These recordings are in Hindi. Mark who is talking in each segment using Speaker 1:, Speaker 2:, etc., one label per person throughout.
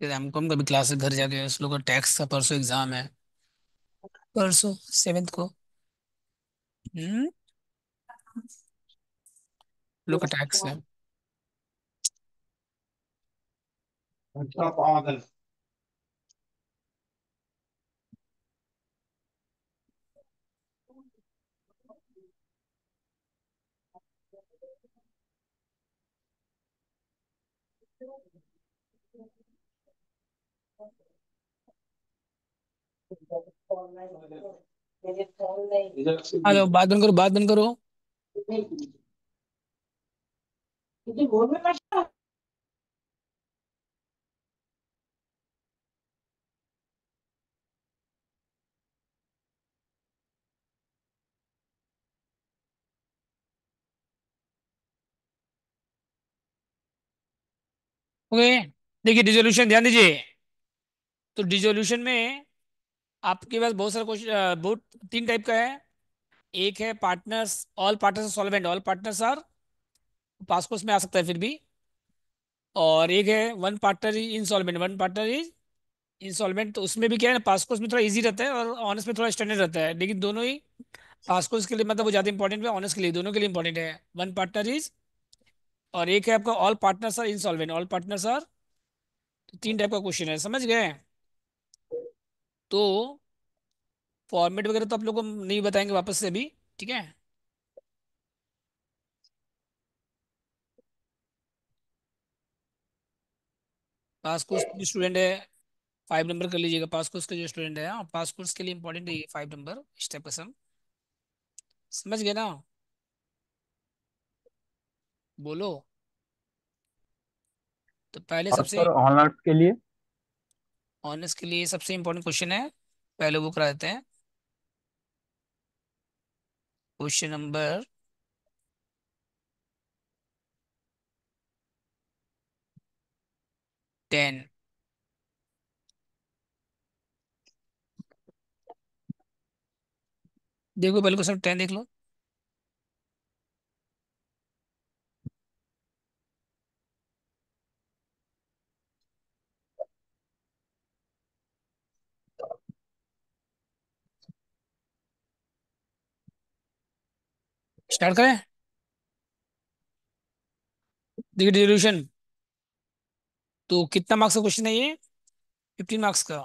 Speaker 1: फिर हमको हम कभी क्लास से घर जाके उस लोग का टैक्स का परसों एग्जाम है। परसों 7th को। हम्म। लोग का टैक्स है।
Speaker 2: अच्छा पागल। इधर से भी।
Speaker 1: हेलो, बात बंद करो, बात बंद करो। ओके। देखिए डिसोल्यूशन ध्यान दीजिए। तो डिसोल्यूशन में आपके पास बहुत सारा क्वेश्चन, बहुत तीन टाइप का है। एक है partners, all partners solvent, all partners are, pass course में आ सकता है फिर भी। और एक है one partner is insolvent, one partner is insolvent. तो उसमें भी क्या है ना, पास कोर्स में थोड़ा इजी रहता है और ऑनर्स में थोड़ा स्टैंडर्ड रहता है, लेकिन दोनों ही पास कोर्स के लिए मतलब वो ज़्यादा इंपॉर्टेंट है, ऑनर्स के लिए दोनों के लिए इंपॉर्टेंट है। वन पार्टनर इज, और एक है आपका all partners are insolvent, all partners are. तो तीन टाइप का क्वेश्चन है, समझ गए। तो फॉर्मेट वगैरह तो आप लोग को नहीं बताएंगे वापस से अभी, ठीक है। पास कोर्स के जो स्टूडेंट है 5 नंबर कर लीजिएगा, पास कोर्स के जो स्टूडेंट है, हाँ, पास कोर्स के लिए इंपॉर्टेंट है ये 5 नंबर, इस टाइप का सम। समझ गए ना। बोलो। तो पहले
Speaker 2: और
Speaker 1: सबसे
Speaker 2: सर ऑनर्स के लिए?
Speaker 1: ऑनर्स के लिए सबसे इंपॉर्टेंट क्वेश्चन है, पहले वो करा देते हैं। Question number 10। देखो पहले क्वेश्चन 10 देख लो। स्टार्ट करें। देखिए डिसोल्यूशन। तो कितना मार्क्स का क्वेश्चन है ये? 15 मार्क्स का।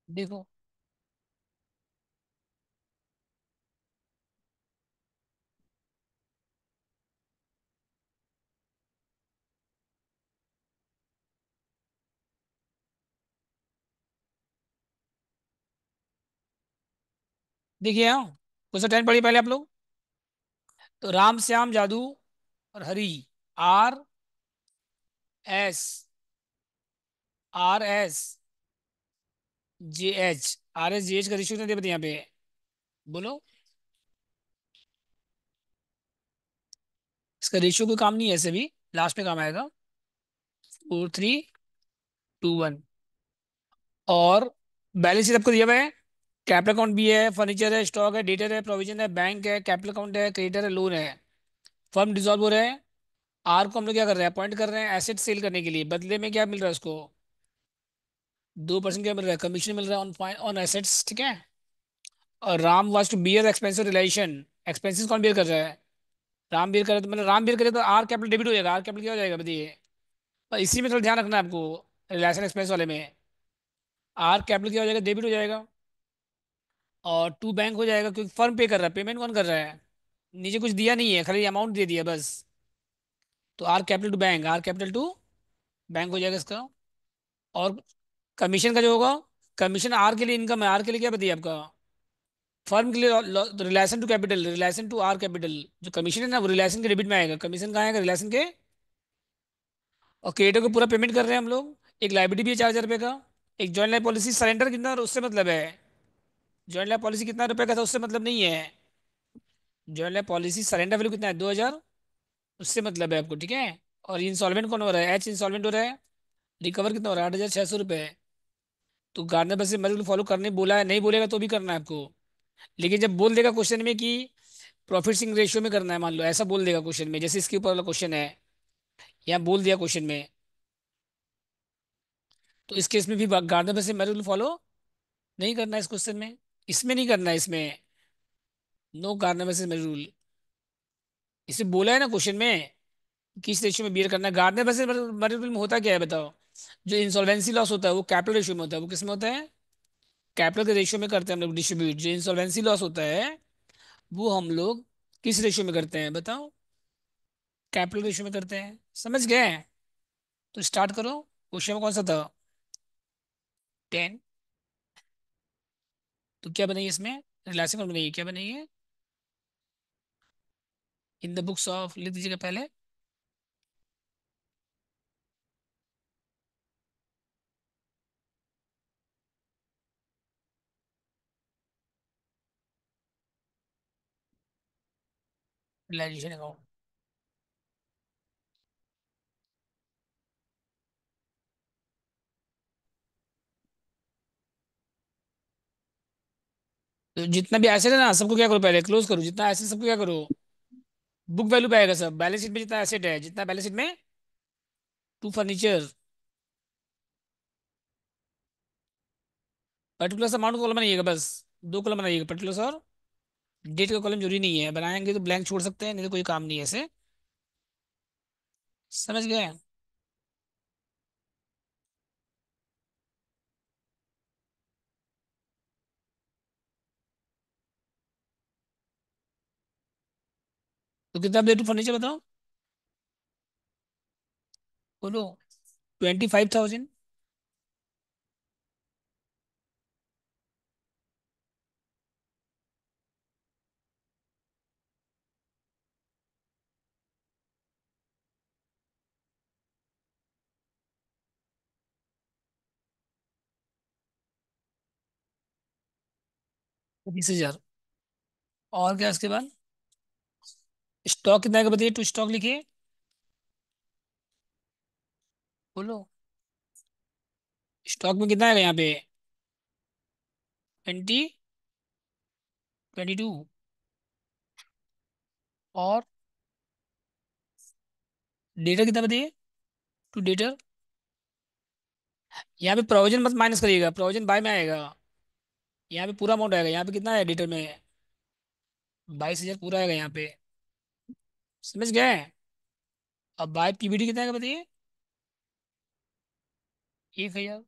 Speaker 1: देखो। देखिए हाँ, क्वेश्चन 10 पढ़िए पहले आप लोग। तो राम श्याम जादू और Hari, R S, R S J H, R S J H का रेशियो कितना दे बताइए यहाँ पे। बोलो। इसका रेशियो कोई काम नहीं है ऐसे भी, लास्ट में काम आएगा। 4 3 2 1। और बैलेंस शीट आपको दिया हुआ है। कैपिटल अकाउंट भी है, फर्नीचर है, स्टॉक है, डेटर है, प्रोविजन है, बैंक है, कैपिटल अकाउंट है, क्रेडिटर है, लोन है। फर्म डिसॉल्व हो रहा है। आर को हम लोग क्या कर रहे हैं, अपॉइंट कर रहे हैं एसेट सेल करने के लिए, बदले में क्या मिल रहा है उसको? 2% क्या मिल रहा है, कमीशन मिल रहा है ऑन ऑन एसेट्स, ठीक है। और Ram was to bear expensive relation, expenses कौन बियर कर रहा है? राम बियर करे तो मतलब राम बियर करे तो आर कैपिटल डेबिट हो जाएगा, आर कैपिटल क्या हो जाएगा बताइए। और इसी में थोड़ा ध्यान रखना है आपको, रिलेशन एक्सपेंस वाले में। आर कैपिटल क्या हो जाएगा, डेबिट हो जाएगा। और टू बैंक हो जाएगा, क्योंकि फर्म पे कर रहा है, पेमेंट कौन कर रहा है? नीचे कुछ दिया नहीं है, खाली अमाउंट दे दिया बस। तो R capital to bank, R capital to bank हो जाएगा इसका। और कमीशन का जो होगा, कमीशन आर के लिए इनकम है, आर के लिए क्या बताइए आपका? फर्म के लिए relation to capital, relation to R capital. जो कमीशन है ना वो रिलेशन के डेबिट में आएगा, कमीशन कहाँ आएगा, रिलेशन के। और क्रेडिटर को पूरा पेमेंट कर रहे हैं हम लोग, एक लाइबिलिटी भी है 4,000 रुपये का। एक जॉइंट लाइफ पॉलिसी सरेंडर कितना उससे मतलब है। जॉइंट लाइफ पॉलिसी कितना रुपए का था उससे मतलब नहीं है। Joint life policy surrender value कितना है, 2,000, उससे मतलब है आपको, ठीक है। और इंसॉल्वेंट कौन हो रहा है, एच इंसॉल्वेंट हो रहा है। रिकवर कितना हो रहा है, 8,600 रुपये। तो गार्डनर बस मॉड्यूल फॉलो करने बोला है, नहीं बोलेगा तो भी करना है आपको। लेकिन जब बोल देगा क्वेश्चन में कि प्रॉफिट सिंग रेशियो में करना है, मान लो ऐसा बोल देगा क्वेश्चन में, जैसे इसके ऊपर वाला क्वेश्चन है, यहाँ बोल दिया क्वेश्चन में, तो इस केस में भी गार्डनर बस मॉड्यूल फॉलो नहीं करना है इस क्वेश्चन में। इसमें नहीं करना है, इसमें नो गार्डनर बस रूल। इसे बोला है ना क्वेश्चन में, किस रेशियो में बियर करना है। गार्डनर वैसे मटेरियल में होता क्या है बताओ। जो इंसॉल्वेंसी लॉस होता है वो कैपिटल रेशियो में होता है, वो किस में होता है, कैपिटल के रेशियो में करते हैं हम लोग डिस्ट्रीब्यूट। जो इंसॉल्वेंसी लॉस होता है वो हम लोग किस रेशियो में करते हैं बताओ, कैपिटल रेशियो में करते हैं, समझ गए। तो स्टार्ट करो। क्वेश्चन में कौन सा था, 10। तो क्या बनाइए इसमें, रिलेशन बनाइए, क्या बनाइए, इन द बुक्स ऑफ लिख दीजिएगा पहले। Realisation account. तो जितना भी एसेट है ना सबको क्या करो, पहले क्लोज करो, जितना एसेट सबको क्या करो, बुक वैल्यू पे आएगा सब। बैलेंस शीट में जितना एसेट है, जितना बैलेंस शीट में, टू फर्नीचर, पर्टिकुलर अमाउंट का कॉलम बनाइएगा बस। दो कॉलम बनाइएगा, पर्टिकुलर और डेट का कॉलम जरूरी नहीं है, बनाएंगे तो ब्लैंक छोड़ सकते हैं, नहीं तो कोई काम नहीं है ऐसे। समझ गए। तो कितना अपडेट फर्नीचर बताओ, बोलो। 25,000। 20,000। और क्या इसके बाद, स्टॉक कितना का बताइए, टू स्टॉक लिखिए, बोलो। स्टॉक में कितना है यहाँ पे, 22। और डेटर कितना बताइए, टू डेटर। यहाँ पे प्रोविजन मत माइनस करिएगा, प्रोविजन बाय में आएगा। यहाँ पे पूरा अमाउंट आएगा, यहाँ पे कितना है डेटर में, 22,000 पूरा आएगा यहाँ पे। समझ गए। अब बाय पीबीडी कितना है बताइए, 1,000।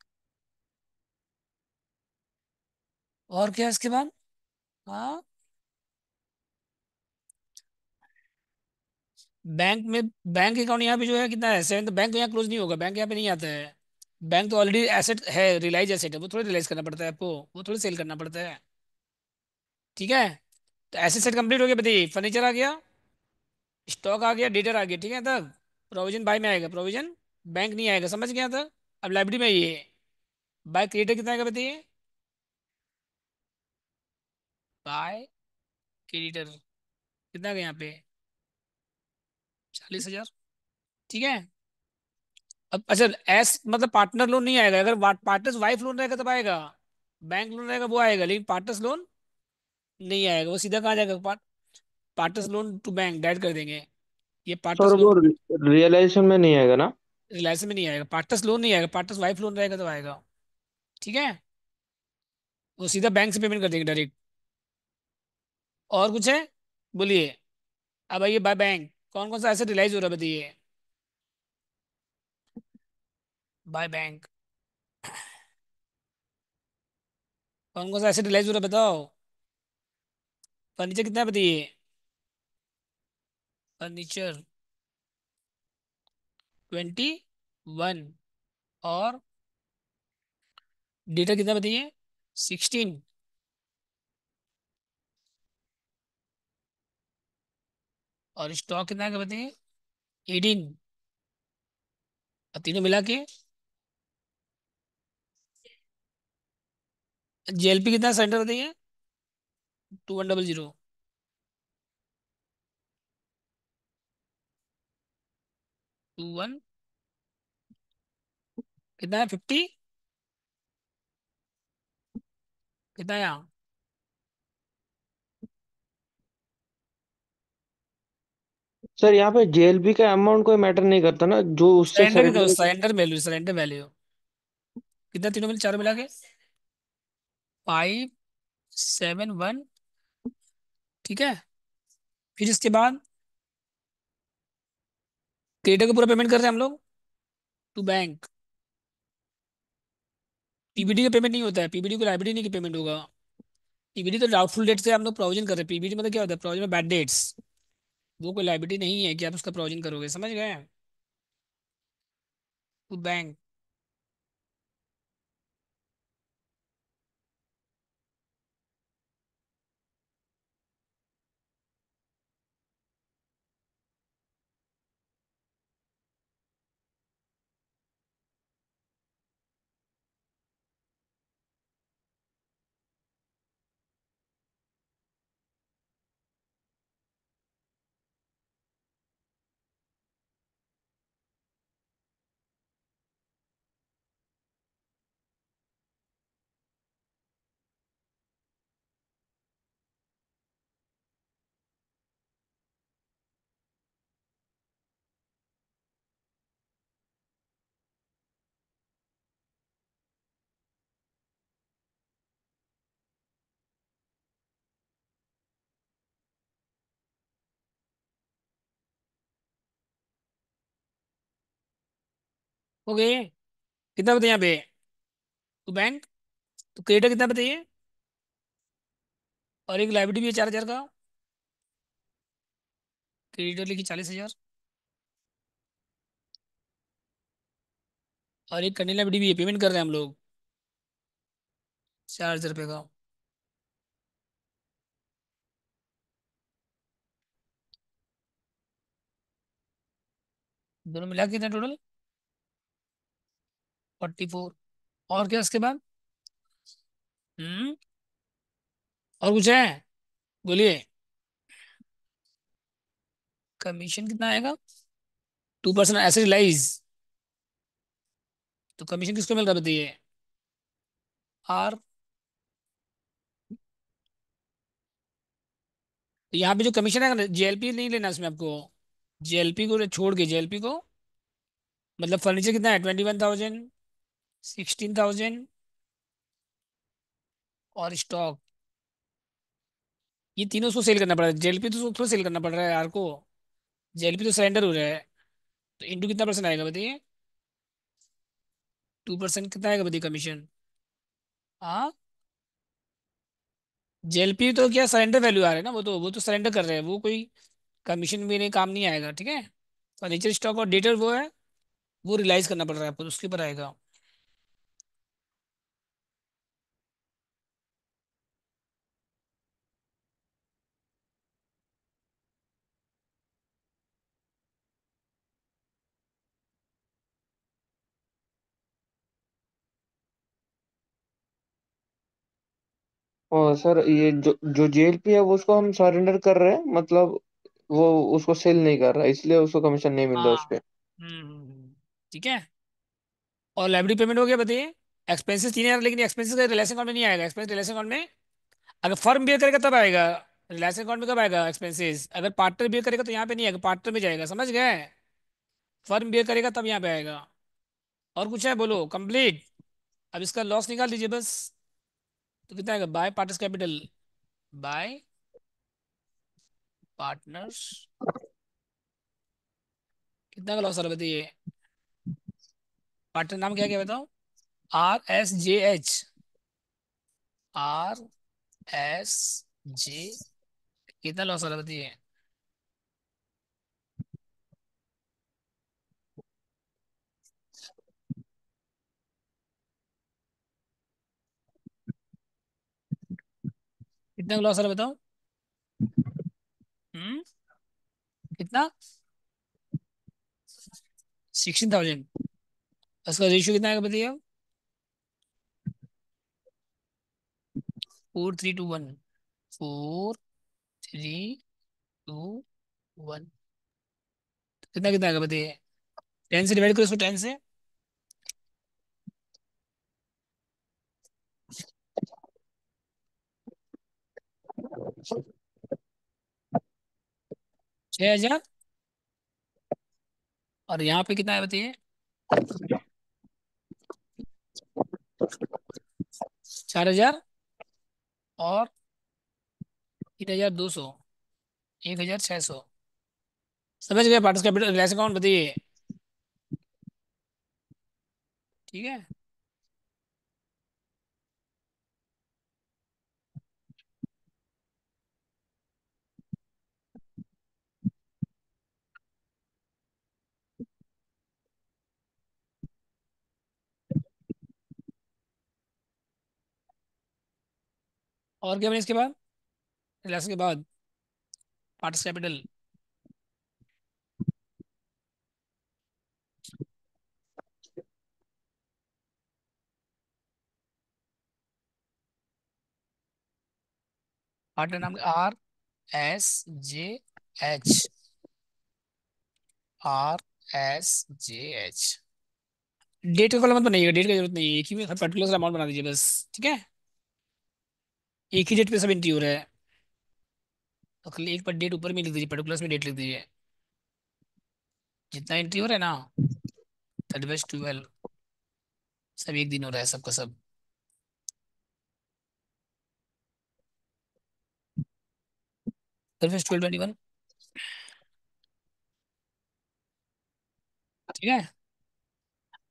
Speaker 1: और क्या इसके बाद, हाँ। बैंक में, बैंक अकाउंट यहाँ पे जो है कितना है, 7। तो बैंक तो यहाँ क्लोज नहीं होगा, बैंक यहाँ पे नहीं आता है। बैंक तो ऑलरेडी एसेट है, रिलाइज एसेट है, वो थोड़ी रिलाइज करना पड़ता है आपको, वो थोड़ी सेल करना पड़ता है। ठीक है। तो एसेट सेट कंप्लीट हो गया, बताइए फर्नीचर आ गया, स्टॉक आ गया, डेटर आ गया, ठीक है। तब प्रोविजन बाय में आएगा, प्रोविजन बैंक नहीं आएगा, समझ गया तक। अब लाइब्रेरी में ये बाय क्रिएटर कितना आएगा बताइए, बाय क्रिएटर कितना आ गया यहाँ पे, 40,000। ठीक है। अब अच्छा, एस मतलब पार्टनर लोन नहीं आएगा, अगर पार्टनर्स वाइफ लोन रहेगा तब आएगा। बैंक लोन रहेगा वो आएगा, लेकिन पार्टनर्स लोन नहीं आएगा, वो सीधा कहाँ जाएगा, partners loan to bank direct कर देंगे। ये पार्टनर्स
Speaker 2: सर वो
Speaker 1: लोन
Speaker 2: रियलाइजेशन में नहीं आएगा ना?
Speaker 1: रिलायंस में नहीं आएगा, पार्टनर्स लोन नहीं आएगा, पार्टनर्स वाइफ लोन रहेगा तो आएगा। ठीक है। वो सीधा बैंक से पेमेंट कर देंगे डायरेक्ट। और कुछ है, बोलिए। अब आइए बाय बैंक, कौन कौन सा ऐसे रिलाइज हो रहा है बताइए, बाय बैंक कौन कौन सा ऐसे रिलाइज हो रहा है बताओ। फर्नीचर कितना है बताइए, फर्नीचर 21। और डेटा कितना बताइए, 16। और स्टॉक कितना का बताइए, 18। और तीनों मिला के जेएलपी कितना सेंटर बताइए? 2100। 21 कितना है? 50 कितना है यहाँ?
Speaker 2: सर यहाँ पे जेएलबी का अमाउंट कोई मैटर नहीं करता ना, जो उससे
Speaker 1: सरेंडर कितना?
Speaker 2: सरेंडर।
Speaker 1: सरेंडर वैल्यू कितना? तीनों मिल चारों मिला के 571। ठीक है। फिर इसके बाद क्रेडिटर को पूरा पेमेंट कर रहे हैं हम लोग टू बैंक। पीबीडी का पेमेंट नहीं होता है, पीबीडी को लाइबिलिटी नहीं की पेमेंट होगा। पीबीडी तो डाउटफुल डेट से हम लोग प्रोविजन कर रहे हैं। पीबीडी मतलब क्या होता है? प्रोविजन में बैड डेट्स। वो कोई लाइबिलिटी नहीं है कि आप उसका प्रोविजन करोगे, समझ गए? To bank. हो गए? कितना बताइए यहाँ पे? To bank. तो क्रेडिटर कितना बताइए? और एक लाइबिलिटी भी है 4000 का। क्रेडिटर लिखी 40,000। और एक करंट लाइबिलिटी भी है, पेमेंट कर रहे हैं हम लोग 4,000 रुपये का। दोनों मिला के कितना टोटल? 44। और क्या इसके बाद? हम्म। और कुछ है? बोलिए। कमीशन कितना आएगा? 2% ऐसे रिलाइज। तो कमीशन किसको मिल रहा है बताइए? आर। तो यहाँ पे जो कमीशन है, जेएलपी नहीं लेना इसमें आपको। जेएलपी को छोड़ के, जेएलपी को मतलब फर्नीचर कितना है? 21,000, 16,000 और स्टॉक। ये तीनों उसको सेल करना पड़ रहा है। जेएलपी तो उसको सेल करना पड़ रहा है यार को। जेएलपी तो सरेंडर हो रहा है। तो इंटू कितना परसेंट आएगा बताइए? 2% कितना आएगा बताइए कमीशन? हाँ। जेएलपी तो क्या सरेंडर वैल्यू आ रहा है ना, वो तो सरेंडर कर रहे हैं, वो कोई कमीशन भी नहीं, काम नहीं आएगा। ठीक है। फर्नीचर स्टॉक और डेटर वो है, वो रिलाइज करना पड़ रहा है आपको, तो उसके ऊपर आएगा।
Speaker 2: और सर ये जो जो जेएलपी है वो उसको हम सरेंडर कर रहे हैं, मतलब वो उसको सेल नहीं कर रहा है, इसलिए उसको कमीशन नहीं मिल रहा उस
Speaker 1: हाँ।
Speaker 2: पे।
Speaker 1: ठीक है। और लाइब्रेरी पेमेंट हो गया बताइए? एक्सपेंसेस 3,000, लेकिन एक्सपेंसेस का रिलेशन अकाउंट में नहीं आएगा। एक्सपेंस रिलेशन अकाउंट में अगर फर्म बियर करेगा तब आएगा। रिलेशन अकाउंट में कब आएगा एक्सपेंसेस? अगर पार्टनर बियर करेगा तो यहाँ पे नहीं आएगा, पार्टनर में जाएगा, समझ गए? फर्म बियर करेगा तब यहाँ पे आएगा। और कुछ है? बोलो कंप्लीट। अब इसका लॉस निकाल दीजिए बस। तो कितना आएगा? Bye partners capital, bye partners. कितना का लॉस आ रहा है बताइए? पार्टनर नाम क्या क्या बताओ? RSJH। RSJ। कितना लॉस आ रहा है बताइए? कितना लॉस आ रहा है बताओ? हम्म। कितना? 16,000। उसका रेशियो कितना आएगा बताइए अब? 4 3 2 1। 4 3 2 1। कितना कितना आएगा बताइए। 10 से डिवाइड करो इसको, 10 से। 6,000। और यहाँ पे कितना है बताइए। 4,000। और 3,200। 1,600। समझ गए पार्टस कैपिटल रिलैक्स अकाउंट बताइए। ठीक है। और क्या बने इसके बाद, रिलैक्स के बाद। Parts capital. पार्टनर नाम RSJH। RSJH। डेट का कॉलम मत बनाइएगा, डेट की जरूरत नहीं है, एक ही में पर्टिकुलर अमाउंट बना दीजिए बस। ठीक है। एक ही डेट पे सब एंट्री हो रहा है। तो खाली एक पर डेट ऊपर में लिख दीजिए, पर्टिकुलर्स में डेट लिख दीजिए। जितना एंट्री हो रहा है ना, 31/12, सब एक दिन हो रहा है सबका सब। 31/12/21। ठीक है।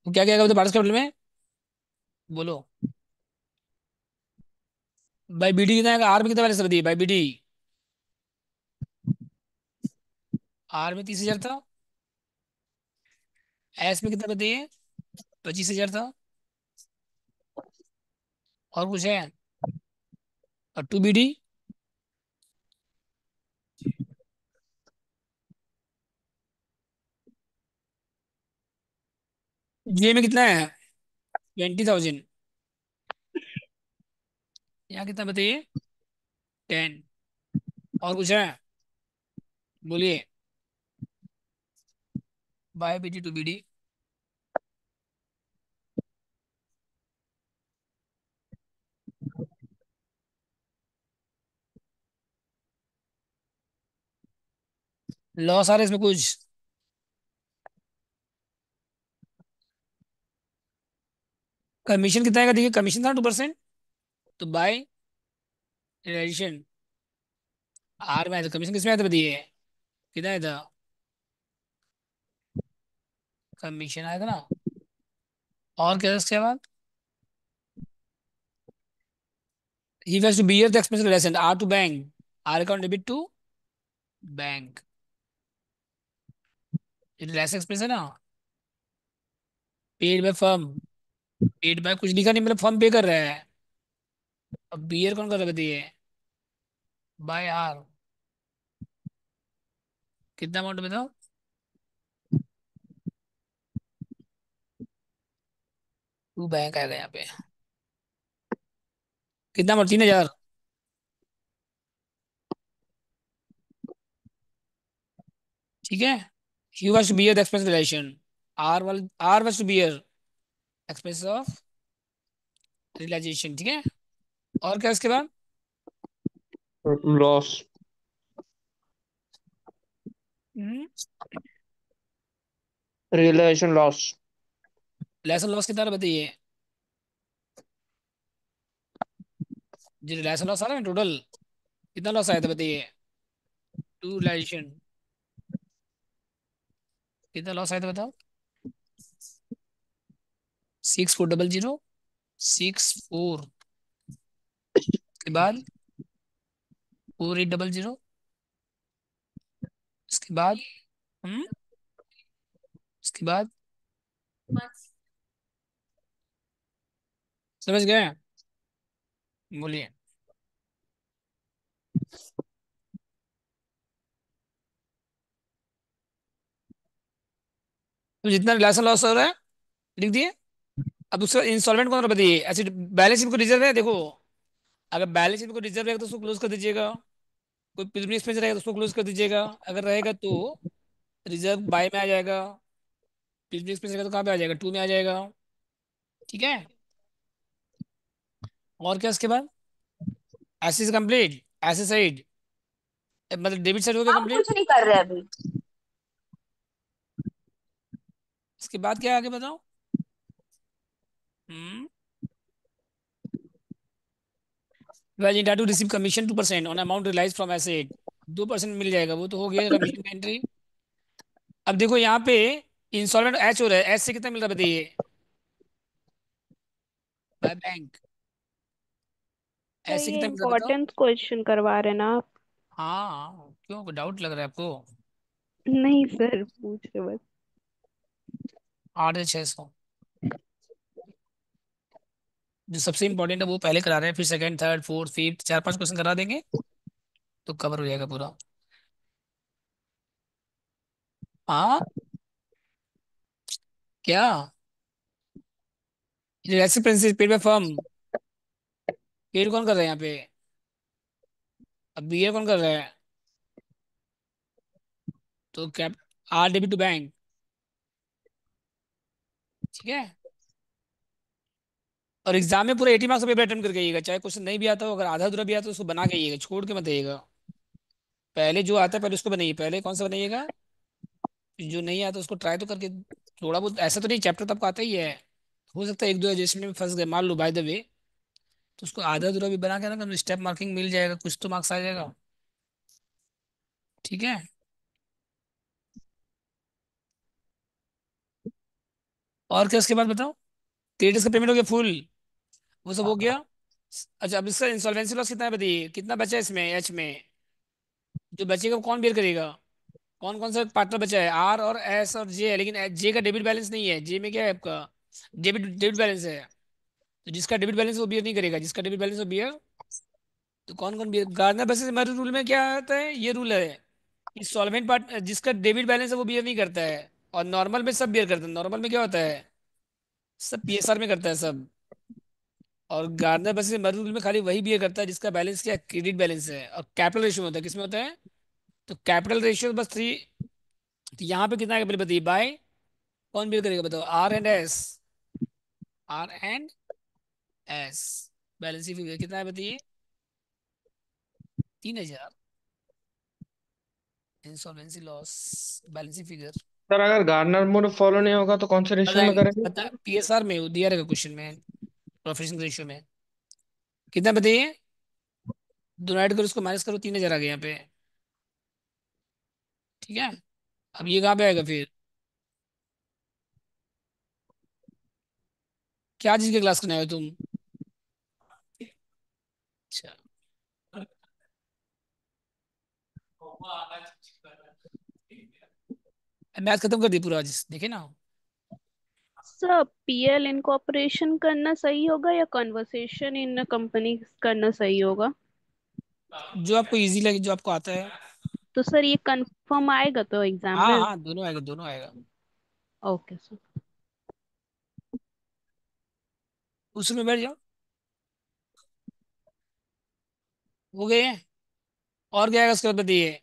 Speaker 1: तो क्या क्या बताओ पार्टस कैपिटल में, बोलो। बाई बीडी कितना है, आर में कितना बैलेंस बताइए बाई बीडी। आर में 30,000 था। एस में कितना बताइए। 25,000 था। और कुछ है। और टू बीडी। जे में कितना है, 20,000। यहाँ कितना बताइए, 10। और कुछ है, बोलिए। By BD to BD. Loss आ रहा है इसमें कुछ। कमीशन कितना आएगा देखिए, कमीशन था 2%। तो बाय रिलेशन। आर में आया था कमीशन, किसमें आया था बताइए, कितना आया था। कमीशन आया था ना। और क्या था इसके बाद। He was to bear the expense relation, R to bank. R account debit to bank. Relation expense है ना। Paid by firm. Paid by कुछ लिखा नहीं, मतलब फर्म पे कर रहा है। अब बियर कौन कर रहा है बताइए। By R. कितना अमाउंट बताओ। टू बैंक आएगा यहाँ पे। कितना अमाउंट, 3,000। ठीक है। He was to bear the expense relation. R was to bear expense of realisation. ठीक है। और क्या इसके बाद।
Speaker 2: Loss. Realisation loss.
Speaker 1: Lesson loss कितना था बताइए। जी लेसन लॉस आ रहा है टोटल, कितना लॉस आया था बताइए। To realisation. कितना लॉस आया था बताओ। 6,400। 6,4 के बाद 4,800। इसके बाद हम्म इसके बाद समझ गए, बोलिए। तो जितना रिलेशन लॉस हो रहा है लिख दिए। अब उसका इंस्टॉलमेंट कौन सा बताइए, ऐसे बैलेंस शीट को रिजर्व है देखो। अगर बैलेंस शीट में कोई रिजर्व रहेगा तो उसको क्लोज कर दीजिएगा, कोई प्रीमियम एक्सपेंस रहेगा तो उसको क्लोज कर दीजिएगा। अगर रहेगा तो रिजर्व बाय में आ जाएगा, प्रीमियम एक्सपेंस रहेगा तो कहाँ पे आ जाएगा, टू में आ जाएगा। ठीक है। और क्या इसके बाद, S is complete, S side, मतलब डेबिट साइड हो गया
Speaker 3: हम
Speaker 1: कंप्लीट।
Speaker 3: कुछ नहीं कर रहे अभी।
Speaker 1: इसके बाद क्या है आगे बताओ। Hmm, well into to receive commission 2% on amount realise from asset, 2% मिल जाएगा, वो तो हो गया कमीशन का एंट्री। अब देखो यहाँ पे इंस्टॉलमेंट एच हो रहा है, एच से कितना मिल रहा है बताइए, बाय बैंक,
Speaker 3: सर
Speaker 1: एच से
Speaker 3: ये
Speaker 1: कितना मिल रहा है बताओ।
Speaker 3: इम्पोर्टेंट क्वेश्चन करवा रहे ना आप?
Speaker 1: हाँ क्यों, कोई डाउट लग रहा है आपको।
Speaker 3: नहीं सर, पूछ रहे बस।
Speaker 1: 8,600, जो सबसे इंपॉर्टेंट है वो पहले करा रहे हैं, फिर second third fourth fifth 4-5 question करा देंगे तो कवर हो जाएगा पूरा। हाँ क्या, रेसिप्रेंसी पेड बाय फर्म, पेड कौन कर रहा है यहाँ पे, अब बीए कौन कर रहा है, तो cap, R debit to bank. ठीक है। और एग्जाम में पूरा 80 मार्क्स का पेपर अटेम्प्ट करके आइएगा, चाहे क्वेश्चन नहीं भी आता हो, अगर आधा अधूरा भी आता हो उसको बना के आइएगा, छोड़ के मत आइएगा। पहले जो आता है पहले उसको बनाइए, पहले कौन सा बनाइएगा, जो नहीं आता उसको ट्राई तो करके, थोड़ा बहुत ऐसा तो नहीं, चैप्टर तो आपको आता ही है, हो सकता है एक दो एडजस्टमेंट में फंस गए मान लो बाय द वे, तो उसको आधा अधूरा भी बना के ना स्टेप मार्किंग मिल जाएगा, कुछ तो मार्क्स आ जाएगा। ठीक है। और क्या उसके बाद बताओ, क्रेडिट्स का पेमेंट हो गया फुल, वो सब हो गया। अच्छा अब इसका इंसॉल्वेंसी लॉस कितना है बताइए, कितना बचा है इसमें एच में, जो बचेगा वो कौन बेयर करेगा, कौन कौन सा पार्टनर बचा है, आर और एस और जे है, लेकिन जे का डेबिट बैलेंस नहीं है, जे में क्या है आपका, डेबिट डेबिट बैलेंस है, तो जिसका डेबिट बैलेंस वो बियर नहीं करेगा, जिसका डेबिट बैलेंस वो बियर, तो कौन कौन bear, Gardner versus Murray rule में क्या आता है, ये रूल है कि सॉल्वेंट पार्ट जिसका डेबिट बैलेंस है वो बियर नहीं करता है, और नॉर्मल में सब बियर करते हैं, नॉर्मल में क्या होता है, सब पीएसआर में करता है सब, और गार्डनर वर्सेस मैरी रूल में खाली वही बियर करता है जिसका बैलेंस क्या, क्रेडिट बैलेंस है, और कैपिटल रेशियो होता है, किसमें होता है, तो कैपिटल रेशियो बस 3, तो यहाँ पे कितना है पहले बताइए, बाय, कौन बियर करेगा बताओ, R and S, R and S, balance sheet figure कितना है बताइए, 3,000, insolvency loss, balance sheet figure
Speaker 2: sir अगर गार्डनर मोड फॉलो नहीं होगा तो कौन से रेशियो में
Speaker 1: बताएंगे,
Speaker 2: करेंगे?
Speaker 1: बता पीएसआर में वो दिया रहेगा क्वेश्चन में, प्रोफेशनल रेशियो में, कितना बताइए, दोनों ऐड करो उसको माइनस करो, 3,000 आ गया यहाँ पे। ठीक है। अब ये कहाँ पे आएगा फिर, क्या चीज के क्लास करने आए हो तुम। अच्छा, मैथ खत्म कर दी पूरा आज देखे ना।
Speaker 3: सर पीएल इनकॉर्पोरेशन करना सही होगा या कन्वर्सेशन इन कंपनी करना सही होगा?
Speaker 1: जो आपको इजी लगे, जो आपको आता है।
Speaker 3: तो सर ये कंफर्म आएगा तो एग्जाम
Speaker 1: हाँ
Speaker 3: में?
Speaker 1: हाँ दोनों आएगा, दोनों आएगा।
Speaker 3: Okay sir.
Speaker 1: उसमें बैठ जाओ, हो गए। और क्या आएगा उसके बाद बताइए।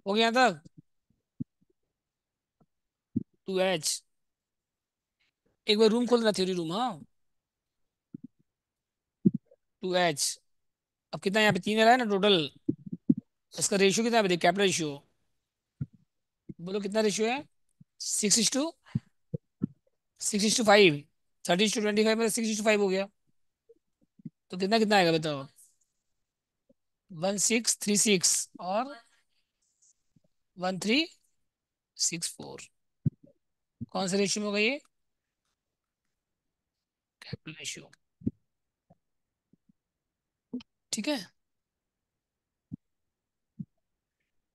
Speaker 1: हो गया यहाँ तक, 2H, एक बार रूम खोल देना, थ्योरी रूम, हाँ, 2H। अब कितना यहाँ पे 3 आ रहा है ना टोटल, इसका रेशियो कितना है बताइए, कैपिटल रेशियो, बोलो कितना रेशियो है, 6:5, 30:25, मतलब 6:5 हो गया, तो कितना कितना आएगा बताओ, 1636 और 1364, कौन सा रेशियो में होगा ये, कैपिटल रेशियो। ठीक है।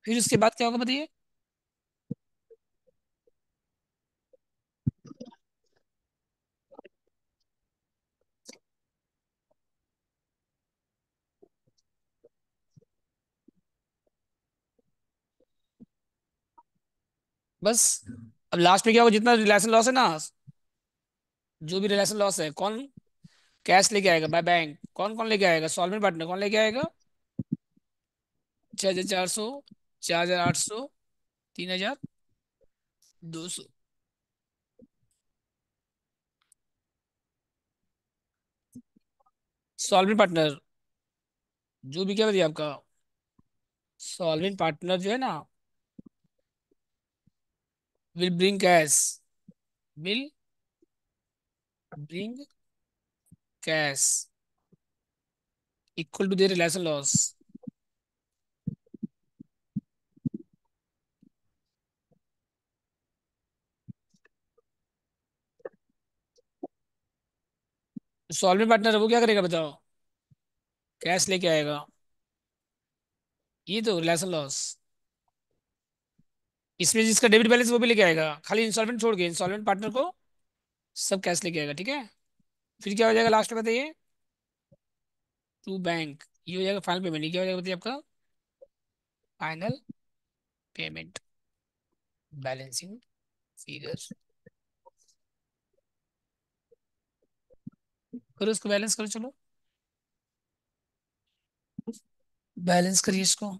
Speaker 1: फिर उसके बाद क्या होगा बताइए, बस। अब लास्ट में क्या होगा, जितना रिलेशन लॉस है ना, जो भी रिलेशन लॉस है, कौन कैश लेके आएगा? By bank. कौन कौन लेके आएगा? सॉल्वेंट पार्टनर कौन लेके आएगा? 6,400, 4,800, 3,200। सॉल्वेंट पार्टनर, जो भी क्या बताइए आपका, सॉल्वेंट पार्टनर जो है ना, will bring cash, will bring cash equal to their relation loss. Solvent partner है, वो क्या करेगा बताओ? कैश लेके आएगा। ये तो रिलेशन लॉस। इसमें जिसका डेबिट बैलेंस वो भी लेके आएगा, खाली इंस्टॉलमेंट छोड़ के, इंस्टॉलमेंट पार्टनर को सब कैश लेके आएगा, ठीक है। फिर क्या हो जाएगा लास्ट में बताइए? टू बैंक, ये हो जाएगा फाइनल पेमेंट। ये क्या हो जाएगा बताइए आपका? Final payment, balancing figure. करो इसको, बैलेंस करो, चलो बैलेंस करिए इसको।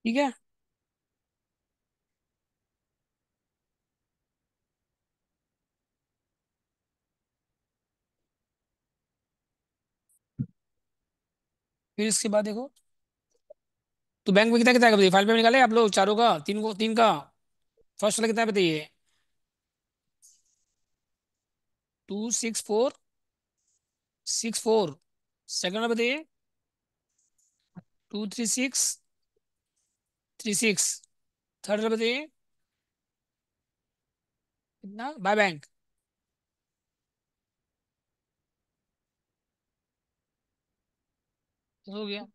Speaker 1: ठीक है। फिर इसके बाद देखो, तो बैंक में कितना कितना का बताइए, फाइल पे निकाले आप लोग चारों का, तीन को, तीन का। फर्स्ट वाला कितना है बताइए? 26464। सेकंड वाला बताइए? 23636। थर्ड वाला बताइए कितना, बाय बैंक। हो गया।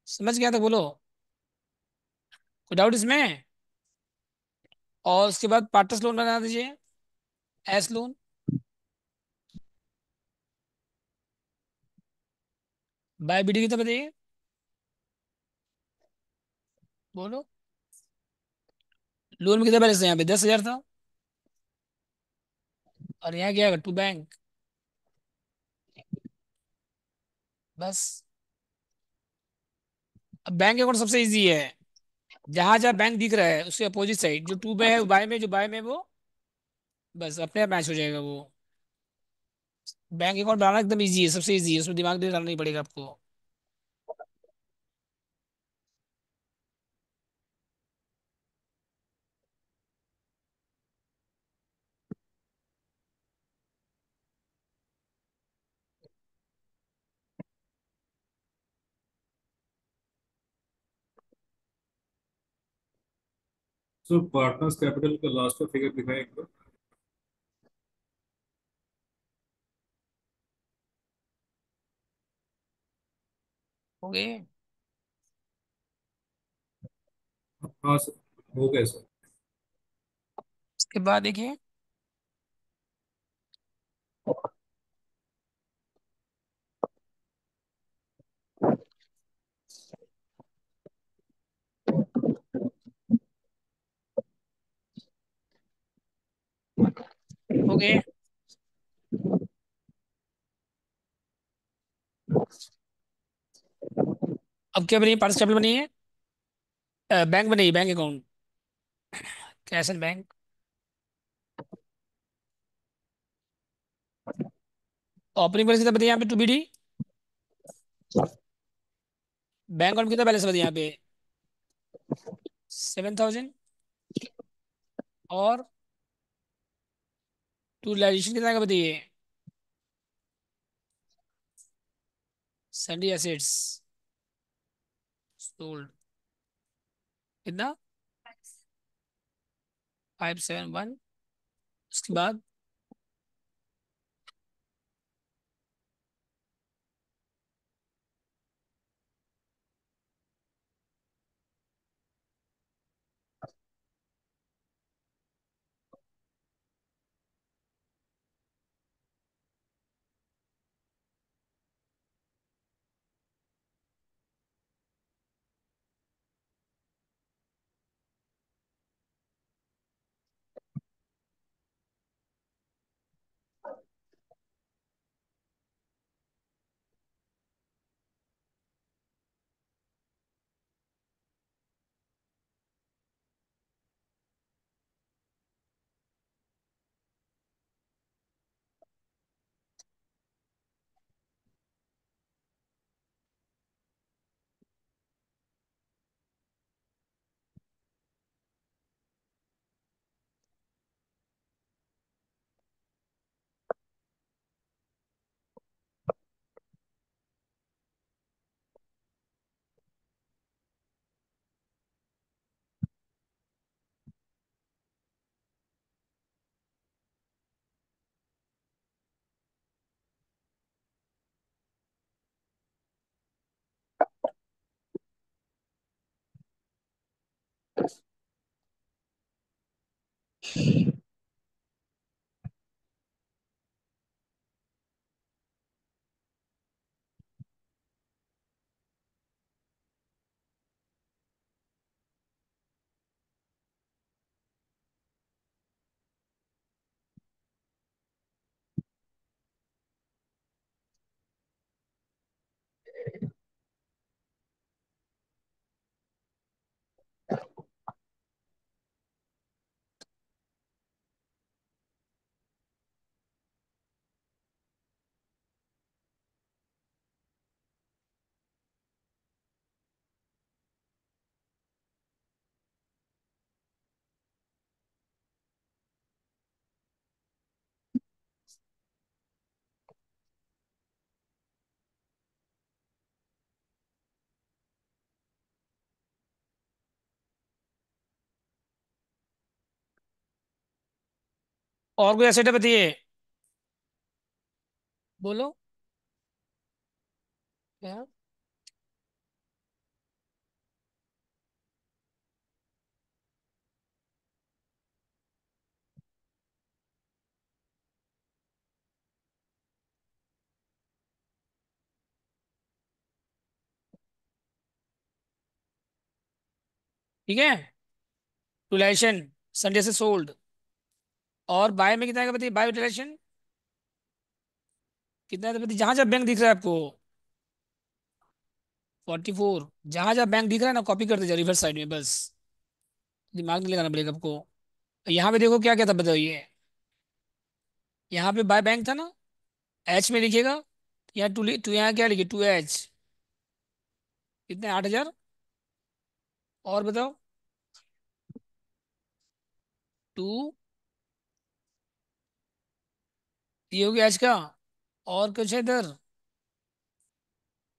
Speaker 1: समझ गया था, बोलो। कोई डाउट इसमें? और उसके बाद पार्टनर्स लोन बना दीजिए, एस लोन। बाय बीडी कितना बताइए? बोलो। लोन में कितना बैलेंस है यहाँ पे? 10,000 था। और यहाँ क्या है, टू बैंक। बस। अब बैंक अकाउंट सबसे इजी है। जहां जहां बैंक दिख रहा है उसके अपोजिट साइड, जो टू में है वो बाय में, जो बाय में वो बस अपने आप मैच हो जाएगा वो। बैंक अकाउंट बनाना एकदम इजी है, सबसे इजी है, उसमें दिमाग नहीं डालना नहीं पड़ेगा आपको।
Speaker 4: सो पार्टनर्स कैपिटल का लास्ट का फिगर दिखाएं एक बार।
Speaker 1: हो गए।
Speaker 4: हाँ सर, हो गया सर।
Speaker 1: उसके बाद देखिए, हो गए। अब क्या बनी, पार्टनर्स कैपिटल बनी है, बैंक बनी, bank account, cash and bank. Opening balance कितना बताइए यहाँ पे, to B D. Bank account में कितना बैलेंस बताइए यहाँ पे, 7,000। और टूटिलाइजेशन कितना का बताइए, सैंडी एसेट्स सोल्ड, कितना, 571। उसके बाद और कोई एसेट है बताइए, बोलो क्या। ठीक है, टूटिलाइजेशन, संडे से सोल्ड। और बाय में कितना का बताइए, बाय यूटिलाइजेशन कितना है बताइए, जहां जहां बैंक दिख रहा है आपको, 44। जहां जहां बैंक दिख रहा है ना, कॉपी करते जाओ रिवर्स साइड में बस, दिमाग नहीं लगाना पड़ेगा आपको। यहाँ पे देखो क्या क्या था बताइए, यहाँ पे बाय बैंक था ना, एच में लिखिएगा। यहाँ टू यहाँ क्या लिखिए, 2H, कितने, 8,000। और बताओ, टू, ये हो गया एच का। और कुछ है इधर,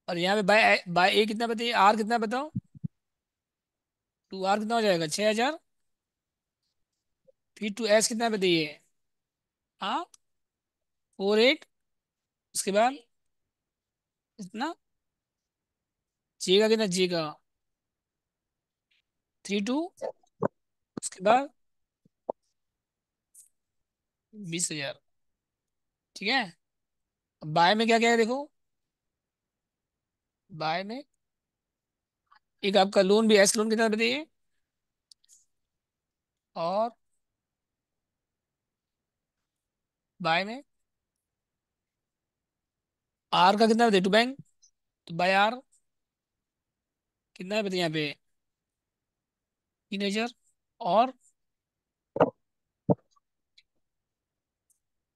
Speaker 1: और यहाँ पे बाय बाय ए कितना बताइए, आर कितना बताओ, 2R कितना हो जाएगा, 6,000। फिर 2S कितना बताइए, हाँ, 48। उसके बाद इतना, जी का कितना, जी का 32। उसके बाद 20,000। ठीक है, अब बाय में क्या क्या है देखो, बाय में एक आपका लोन भी, एस लोन कितना बताइए। और बाय में आर का कितना बताइए, टू बैंक, तो बाय आर कितना है बताइए यहाँ पे, 3,000। और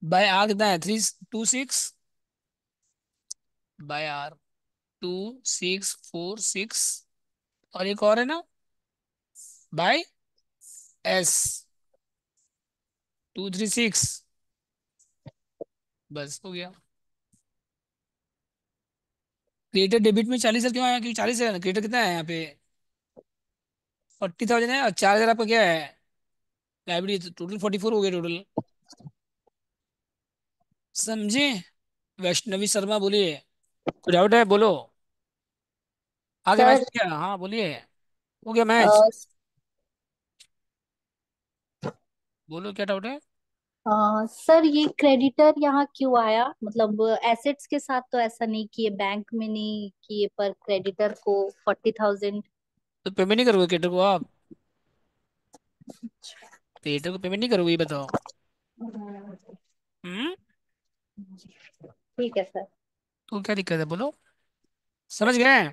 Speaker 1: बाय आर कितना है, 326। By R 2646। और एक और है ना, बाय एस 236। बस हो गया। क्रिएटर डेबिट में 40,000 क्यों आया, क्योंकि 40 है ना, क्रिएटर कितना है यहाँ पे, 40,000 है, और 4,000 आपका क्या है लाइब्रेरी, तो टोटल 44 हो गया टोटल। समझे। वैष्णवी शर्मा बोलिए, कुछ डाउट है बोलो। आगे मैच
Speaker 5: सर
Speaker 1: हो गया, हाँ बोलिए। हो गया
Speaker 5: अ,
Speaker 1: मैच। बोलो क्या डाउट है।
Speaker 5: सर ये क्रेडिटर यहाँ क्यों आया? मतलब एसेट्स के साथ तो ऐसा नहीं किए, बैंक में नहीं किए, पर क्रेडिटर को 40,000।
Speaker 1: तो पेमेंट नहीं करोगे क्रिएटर को आप, क्रिएटर को पेमेंट नहीं करोगे ये बताओ। हम्म।
Speaker 5: ठीक है सर।
Speaker 1: तो क्या दिक्कत है बोलो, समझ गए।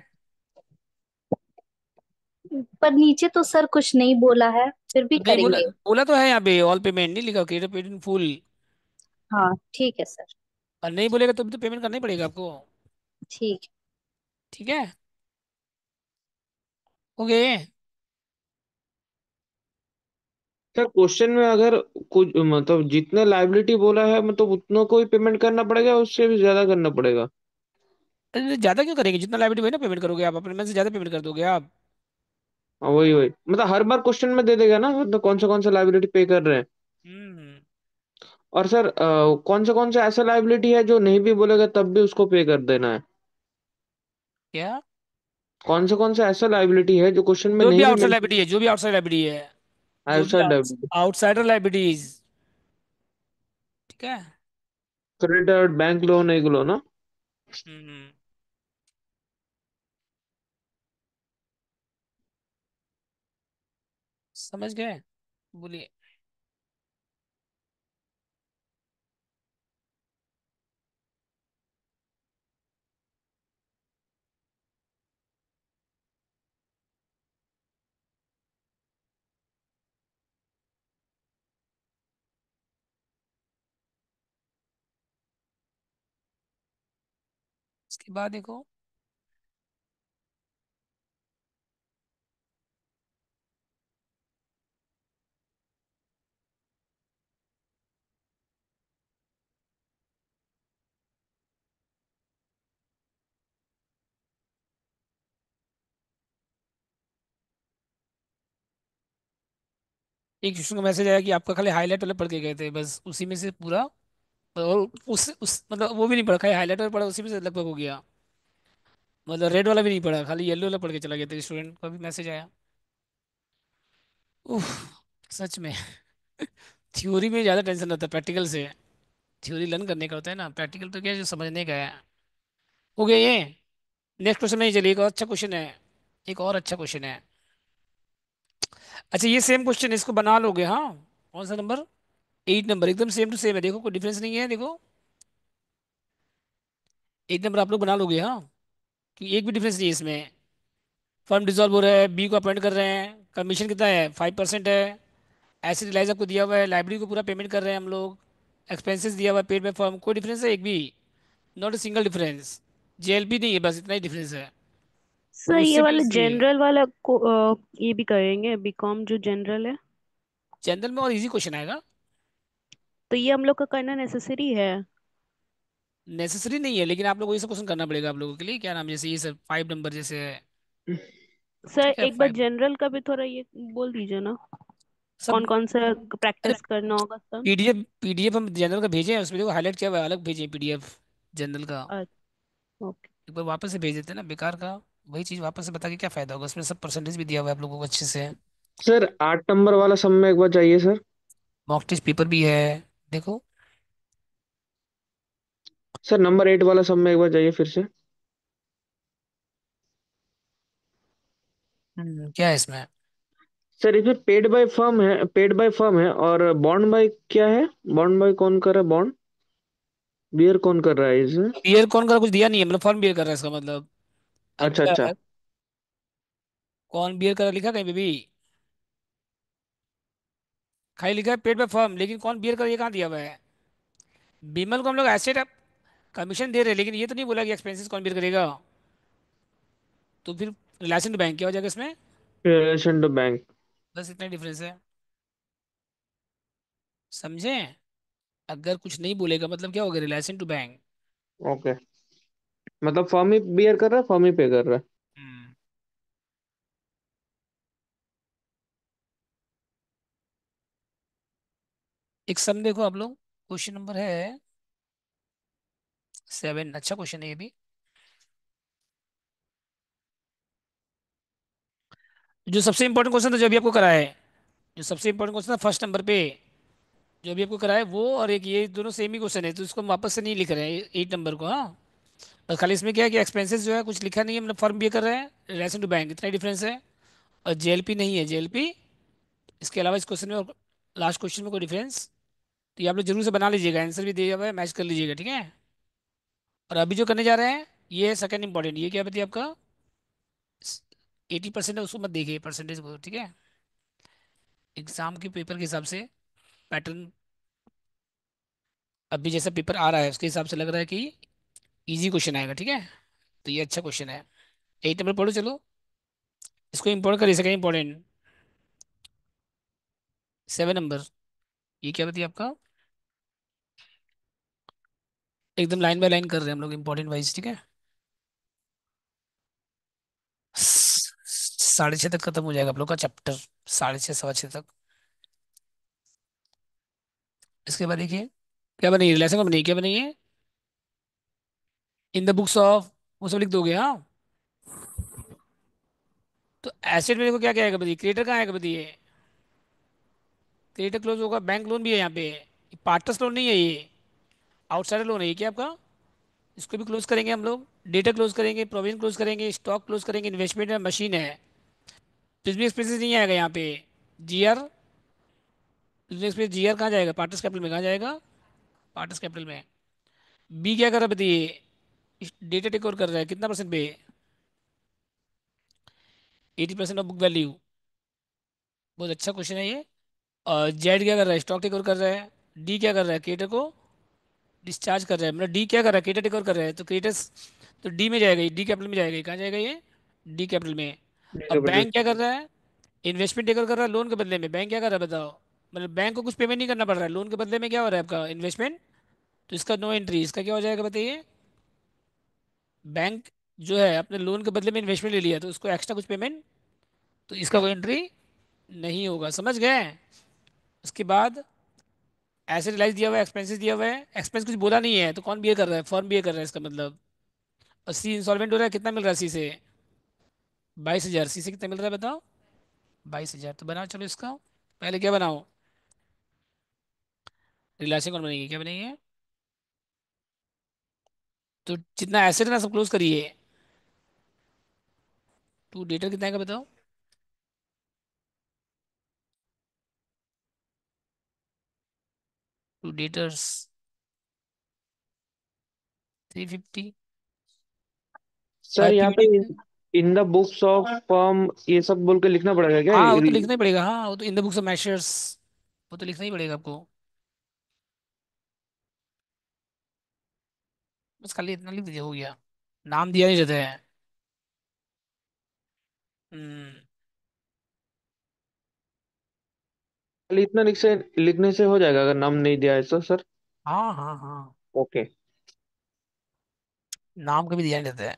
Speaker 5: पर नीचे तो सर कुछ नहीं बोला है, फिर भी
Speaker 1: नहीं बोला,
Speaker 5: करेंगे।
Speaker 1: बोला तो है यहाँ पे ऑल पेमेंट नहीं लिखा, क्रिएटर पेड इन फुल।
Speaker 5: हाँ ठीक है सर।
Speaker 1: और नहीं बोलेगा तो भी तो पेमेंट करना ही पड़ेगा आपको।
Speaker 5: ठीक
Speaker 1: ठीक है। ओके।
Speaker 2: सर क्वेश्चन में अगर कुछ मतलब जितने लाइबिलिटी बोला है मतलब उतना को ही पेमेंट करना पड़ेगा, उससे भी ज्यादा करना पड़ेगा?
Speaker 1: अरे ज्यादा क्यों करेंगे, जितना लाइबिलिटी वही ना पेमेंट करोगे आप, अपने में से ज्यादा पेमेंट कर दोगे आप।
Speaker 2: हाँ वही वही, मतलब हर बार क्वेश्चन में दे देगा ना, मतलब कौन सा लाइबिलिटी पे कर रहे हैं।
Speaker 1: हम्म।
Speaker 2: और सर कौन सा ऐसा लाइबिलिटी है जो नहीं भी बोलेगा तब भी उसको पे कर देना है?
Speaker 1: क्या,
Speaker 2: कौन सा ऐसा लाइबिलिटी है जो क्वेश्चन में
Speaker 1: जो भी
Speaker 2: नहीं भी
Speaker 1: आउटसाइड
Speaker 2: मेंशन?
Speaker 1: लाइबिलिटी है, जो भी आउटसाइड लाइबिलिटी है, जो भी
Speaker 2: आउटसाइड लाइबिलिटी,
Speaker 1: आउटसाइडर लाइबिलिटीज। ठीक है।
Speaker 2: क्रेडिट बैंक लोन एगलो ना?
Speaker 1: हम्म। समझ गए। बोलिए। इसके बाद देखो, एक क्वेश्चन का मैसेज आया कि आपका खाली हाईलाइट वाला पढ़ के गए थे, बस उसी में से पूरा, और उस मतलब वो भी नहीं पढ़ा, खाली हाईलाइट वाला पढ़ा, उसी में से लगभग हो गया। मतलब रेड वाला भी नहीं पढ़ा, खाली येलो वाला पढ़ के चला गया था, स्टूडेंट का भी मैसेज आया। उफ। सच में। थ्योरी में ज़्यादा टेंशन रहता है प्रैक्टिकल से। थ्योरी लर्न करने का होता है ना, प्रैक्टिकल तो क्या है, जो समझने का है। हो गया ये। नेक्स्ट क्वेश्चन नहीं, चलिए एक और अच्छा क्वेश्चन है, एक और अच्छा क्वेश्चन है। अच्छा ये सेम क्वेश्चन, इसको बना लोगे हाँ। कौन सा नंबर, 8 नंबर, एकदम सेम टू सेम है, देखो कोई डिफरेंस नहीं है, देखो 8 नंबर आप लोग बना लोगे हाँ, कि एक भी डिफरेंस नहीं है इसमें। फर्म डिसॉल्व हो रहा है, बी को अपॉइंट कर रहे हैं, कमीशन कितना है, 5% है। एसिड रिलाइज आपको दिया हुआ है, लाइब्रेरी को पूरा पेमेंट कर रहे हैं हम लोग, एक्सपेंसेस दिया हुआ है पेड बाय फर्म, कोई डिफरेंस है एक भी, not a single difference. JLP नहीं है, बस इतना ही डिफरेंस है।
Speaker 3: सर ये
Speaker 1: मुझसे भी
Speaker 3: वाला
Speaker 1: इजी है।
Speaker 3: जनरल वाला को ये भी करेंगे, बीकॉम जो जनरल है,
Speaker 1: जनरल में और इजी क्वेश्चन आएगा।
Speaker 3: तो ये हम लोग का करना नेसेसरी है?
Speaker 1: नेसेसरी नहीं है, लेकिन आप लोगों को ये सब क्वेश्चन करना पड़ेगा आप लोगों के लिए, क्या नाम, जैसे ये सब 5 नंबर जैसे है।
Speaker 3: सर
Speaker 1: ठीक है
Speaker 3: एक बार
Speaker 1: 5।
Speaker 3: जनरल का भी थोड़ा ये बोल दीजिए ना, कौन
Speaker 1: सब।
Speaker 3: कौन सा
Speaker 1: अरे
Speaker 3: प्रैक्टिस करना होगा सब।
Speaker 1: पीडीएफ पीडीएफ हम जनरल का भेजे हैं, उसमें देखो हाईलाइट किया हुआ है, अलग भेजे पीडीएफ जनरल का।
Speaker 3: अच्छा ओके।
Speaker 1: एक बार वापस से भेज देते हैं ना, बेकार का वही चीज़ वापस से बता के क्या फायदा होगा, उसमें सब परसेंटेज भी दिया हुआ है आप लोगों को अच्छे से।
Speaker 2: सर 8 नंबर वाला सब में एक बार चाहिए सर।
Speaker 1: मॉक टेस्ट पेपर भी है, देखो।
Speaker 2: सर नंबर 8 वाला सब में एक बार चाहिए फिर से।
Speaker 1: क्या है इसमें।
Speaker 2: सर इसमें पेड बाय फर्म है, और बॉन्ड बाय क्या है? बॉन्ड बाय कौन कर रहा है बॉन्ड? बियर कौन कर रहा है इसमें?
Speaker 1: बियर कौन का कुछ दिया नहीं है, मतलब फॉर्म बियर कर रहा है इसका मतलब।
Speaker 2: अच्छा अच्छा।
Speaker 1: अगर कौन बियर कर लिखा कहीं पे भी, खाली लिखा है पेट पे फर्म, लेकिन कौन बियर कर ये कहाँ दिया हुआ है? बीमल को हम लोग एसेट कमीशन दे रहे हैं, लेकिन ये तो नहीं बोला कि एक्सपेंसेस कौन बियर करेगा। तो फिर रिलेशन टू बैंक क्या हो जाएगा इसमें?
Speaker 2: Relation to bank.
Speaker 1: बस इतना डिफरेंस है, समझे? अगर कुछ नहीं बोलेगा मतलब क्या होगा, रिलेशन टू बैंक।
Speaker 2: ओके, मतलब फर्म ही बियर कर रहा है, फर्म ही पे कर रहा है।
Speaker 1: हम्म। एक सम देखो आप लोग, क्वेश्चन नंबर है 7, अच्छा क्वेश्चन है ये भी। जो सबसे इंपॉर्टेंट क्वेश्चन था जो अभी आपको कराया है, जो सबसे इंपॉर्टेंट क्वेश्चन था फर्स्ट नंबर पे, जो अभी आपको कराया है वो, और एक ये दोनों सेम ही क्वेश्चन है, तो इसको हम वापस से नहीं लिख रहे हैं 8 नंबर को, हाँ। बस खाली इसमें क्या है कि एक्सपेंसेस जो है कुछ लिखा नहीं है, मतलब फर्म भी कर रहे हैं, रिलेशन टू बैंक, इतना डिफरेंस है। और जेएलपी नहीं है, जेएलपी इसके अलावा इस क्वेश्चन में और लास्ट क्वेश्चन में कोई डिफरेंस। तो ये आप लोग जरूर से बना लीजिएगा, आंसर भी दिया हुआ है, मैच कर लीजिएगा, ठीक है। और अभी जो करने जा रहे हैं ये है सेकंड इंपॉर्टेंट, ये क्या बताइए आपका 80% है, उसको मत देखिए परसेंटेज को, ठीक है। एग्जाम के पेपर के हिसाब से पैटर्न, अभी जैसा पेपर आ रहा है उसके हिसाब से लग रहा है कि इजी क्वेश्चन आएगा, ठीक है। तो ये अच्छा क्वेश्चन है। 8 नंबर पढ़ो चलो, इसको इंपॉर्टेंट करिए, सेकंड इंपॉर्टेंट 7 नंबर, ये क्या बताइए आपका, एकदम लाइन बाय लाइन कर रहे हैं हम लोग इंपॉर्टेंट वाइज, ठीक है। 6:30 तक खत्म हो जाएगा आप लोग का चैप्टर, 6:30 6:15 तक। इसके बाद देखिए क्या बनेगी, रिलेशन को बनेगी, क्या बनेगी, इन द बुक्स ऑफ, वो सब लिख दोगे, हाँ। तो एसेट में देखो क्या क्या आएगा बताइए, क्रेडिटर कहाँ आएगा बताइए, क्रेडिटर क्लोज होगा, बैंक लोन भी है यहाँ पे, पार्टनर्स लोन नहीं है ये, आउटसाइडर लोन है ये, क्या आपका, इसको भी क्लोज करेंगे हम लोग, डेटा क्लोज करेंगे, प्रोविजन क्लोज करेंगे, स्टॉक क्लोज करेंगे, इन्वेस्टमेंट है, मशीन है। बिजनेस एक्सपेंसेस नहीं आएगा यहाँ पे, जीआर, बिजनेस एक्सपेंस जीआर कहाँ जाएगा, पार्टनर्स कैपिटल में, कहाँ जाएगा, पार्टनर्स कैपिटल में। बी क्या कर रहा है बताइए, डेटा टेक ओवर कर रहा है, कितना परसेंट पे, 80% ऑफ बुक वैल्यू, बहुत अच्छा क्वेश्चन है ये। और जेड क्या कर रहा है, स्टॉक टेक ओवर कर रहा है। डी क्या कर रहा है, क्रेडिटर को डिस्चार्ज कर रहा है, मतलब डी क्या कर रहा है, क्रेडिटर टेक ओवर कर रहा है, तो क्रेडिटर्स तो डी में जाएगा, डी कैपिटल में जाएगा, ये कहाँ जाएगा ये, डी कैपिटल में। और
Speaker 2: कैपिटल।
Speaker 1: बैंक क्या कर रहा है, इन्वेस्टमेंट टेक ओवर कर रहा है लोन के बदले में, बैंक क्या कर रहा है बताओ, मतलब बैंक को कुछ पेमेंट नहीं करना पड़ रहा है, लोन के बदले में क्या हो रहा है आपका इन्वेस्टमेंट, तो इसका नो एंट्री, इसका क्या हो जाएगा बताइए, बैंक जो है अपने लोन के बदले में इन्वेस्टमेंट ले लिया तो उसको एक्स्ट्रा कुछ पेमेंट, तो इसका कोई एंट्री नहीं होगा, समझ गए। उसके बाद एसेट रिलाइज दिया हुआ है, एक्सपेंसेस दिया हुआ है, एक्सपेंस कुछ बोला नहीं है, तो कौन बियर कर रहा है, फर्म बियर कर रहा है इसका मतलब। और सी इंसॉल्वेंट हो रहा है, कितना मिल रहा है सी से, 22,000, सी से कितना मिल रहा है बताओ, 22,000, तो बनाओ चलो इसका, पहले क्या बनाओ, रिलेशन कौन बनेगी, क्या बनेगी, तो जितना एसेट है ना सब क्लोज करिए। टू डेटर कितना आएगा बताओ, टू डेटर्स 350,
Speaker 2: सर
Speaker 1: फाइव
Speaker 2: यहाँ पे
Speaker 1: PVD.
Speaker 2: In the books of firm ये सब बोल के लिखना पड़ेगा क्या?
Speaker 1: हाँ वो तो लिखना ही पड़ेगा, हाँ वो तो in the books of measures, वो तो लिखना ही पड़ेगा आपको, बस खाली इतना लिख दीजिए हो गया, नाम दिया नहीं रहता है। हम्म।
Speaker 2: खाली इतना लिखने से हो जाएगा अगर नाम नहीं दिया है तो सर?
Speaker 1: हाँ हाँ हाँ,
Speaker 2: ओके।
Speaker 1: नाम का भी दिया नहीं रहता है।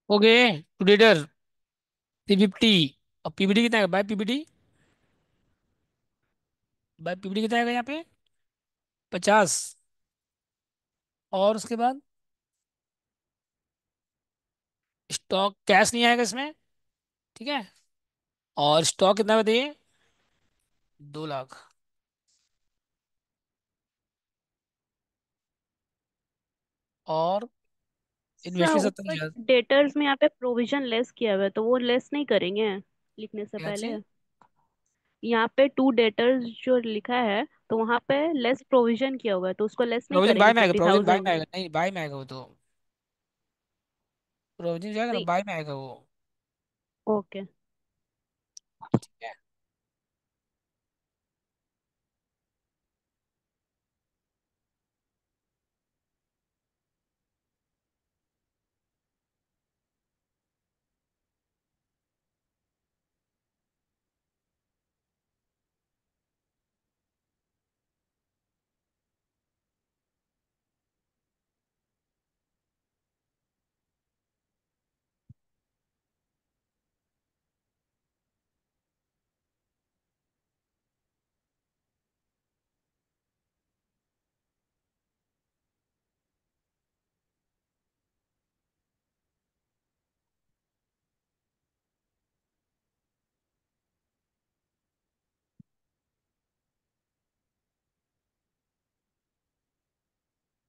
Speaker 1: हो गए। To debtor 350। और पीबीडी कितना है? बाय पीबीडी, बाय पीबीडी कितना है यहाँ पे? 50। और उसके बाद स्टॉक कैश नहीं आएगा इसमें, ठीक है। और स्टॉक कितना बताइए? 2 लाख। और
Speaker 3: सर
Speaker 1: इन्वेस्टमेंट सत्तर
Speaker 3: ऊपर
Speaker 1: हजार
Speaker 3: डेटर्स में यहाँ पे प्रोविजन लेस किया हुआ है, तो वो लेस नहीं करेंगे लिखने से
Speaker 1: क्या
Speaker 3: पहले?
Speaker 1: चीज?
Speaker 3: यहाँ पे टू डेटर्स जो लिखा है, तो वहाँ पे लेस प्रोविजन किया हुआ है, तो उसको लेस नहीं
Speaker 1: प्रोविजन
Speaker 3: करेंगे
Speaker 1: बाय में आएगा,
Speaker 3: फिफ्टी
Speaker 1: प्रोविजन बाय में
Speaker 3: थाउजेंड
Speaker 1: आएगा, नहीं बाय में आएगा वो तो। प्रोविजन जो आएगा ना, बाय में आएगा वो।
Speaker 3: ओके।
Speaker 1: ठीक है।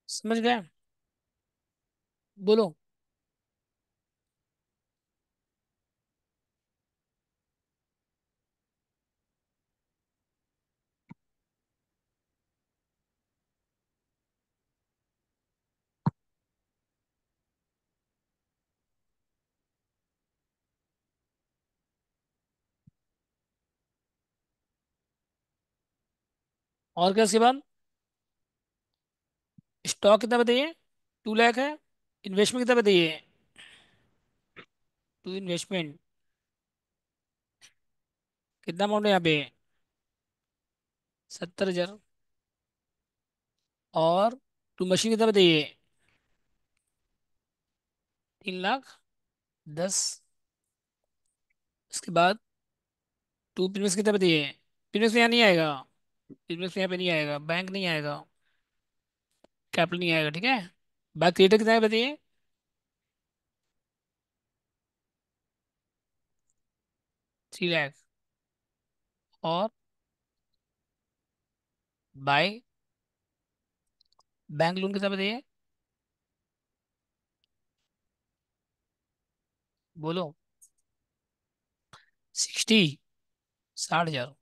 Speaker 1: समझ गए? बोलो। और क्या उसके बाद? स्टॉक कितना बताइए? 2 लाख है। इन्वेस्टमेंट कितना बताइए? टू इन्वेस्टमेंट कितना अमाउंट है यहाँ पे? 70 हजार। और टू मशीन कितना बताइए? 3 लाख 10। उसके बाद टू प्रीमियस कितना बताइए? प्रीमियस यहाँ नहीं आएगा, प्रीमियस यहाँ पे नहीं आएगा, बैंक नहीं आएगा, कैपिटल नहीं आएगा, ठीक है। बैंक क्रिएटर कितना है बताइए? 3 लाख। और बाय बैंक लोन कितना बताइए? बोलो। 60। 60 हजार।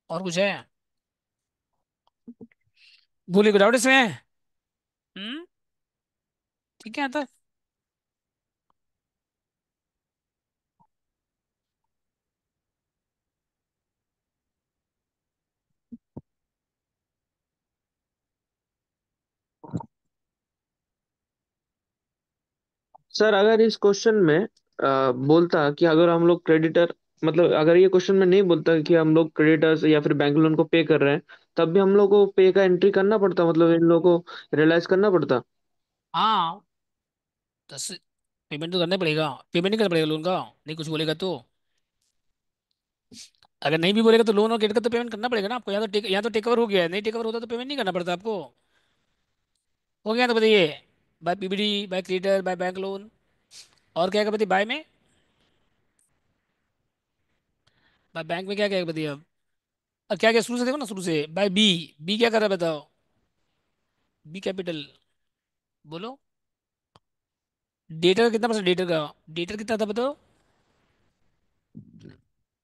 Speaker 1: और कुछ है? बोलिए, कोई डाउट इसमें? हम्म। ठीक है आता।
Speaker 2: सर अगर इस क्वेश्चन में बोलता कि अगर हम लोग क्रेडिटर, मतलब अगर ये क्वेश्चन में नहीं बोलता कि हम लोग क्रेडिटर्स या फिर बैंक लोन को पे कर रहे हैं, तब भी हम लोग को पे का एंट्री करना पड़ता, मतलब इन लोगों को रियलाइज करना पड़ता।
Speaker 1: हाँ, 10 पेमेंट तो करना पड़ेगा, पेमेंट नहीं करना पड़ेगा लोन का। नहीं कुछ बोलेगा तो, अगर नहीं भी बोलेगा तो लोन और क्रेडिट का तो पेमेंट करना पड़ेगा ना आपको। यहाँ तो टेक ओवर हो गया है, नहीं टेक ओवर होता तो पेमेंट नहीं करना पड़ता आपको। हो गया तो बताइए। By PBD, by creditor, by bank loan. और क्या क्या बताइए बाय में? बाय बैंक में क्या क्या बताइए अब? और क्या क्या शुरू से देखो ना, शुरू से बाय बी। बी क्या कर रहा है बताओ? B capital. बोलो। डेटर का कितना परसेंट? डेटर का, डेटर कितना था बताओ?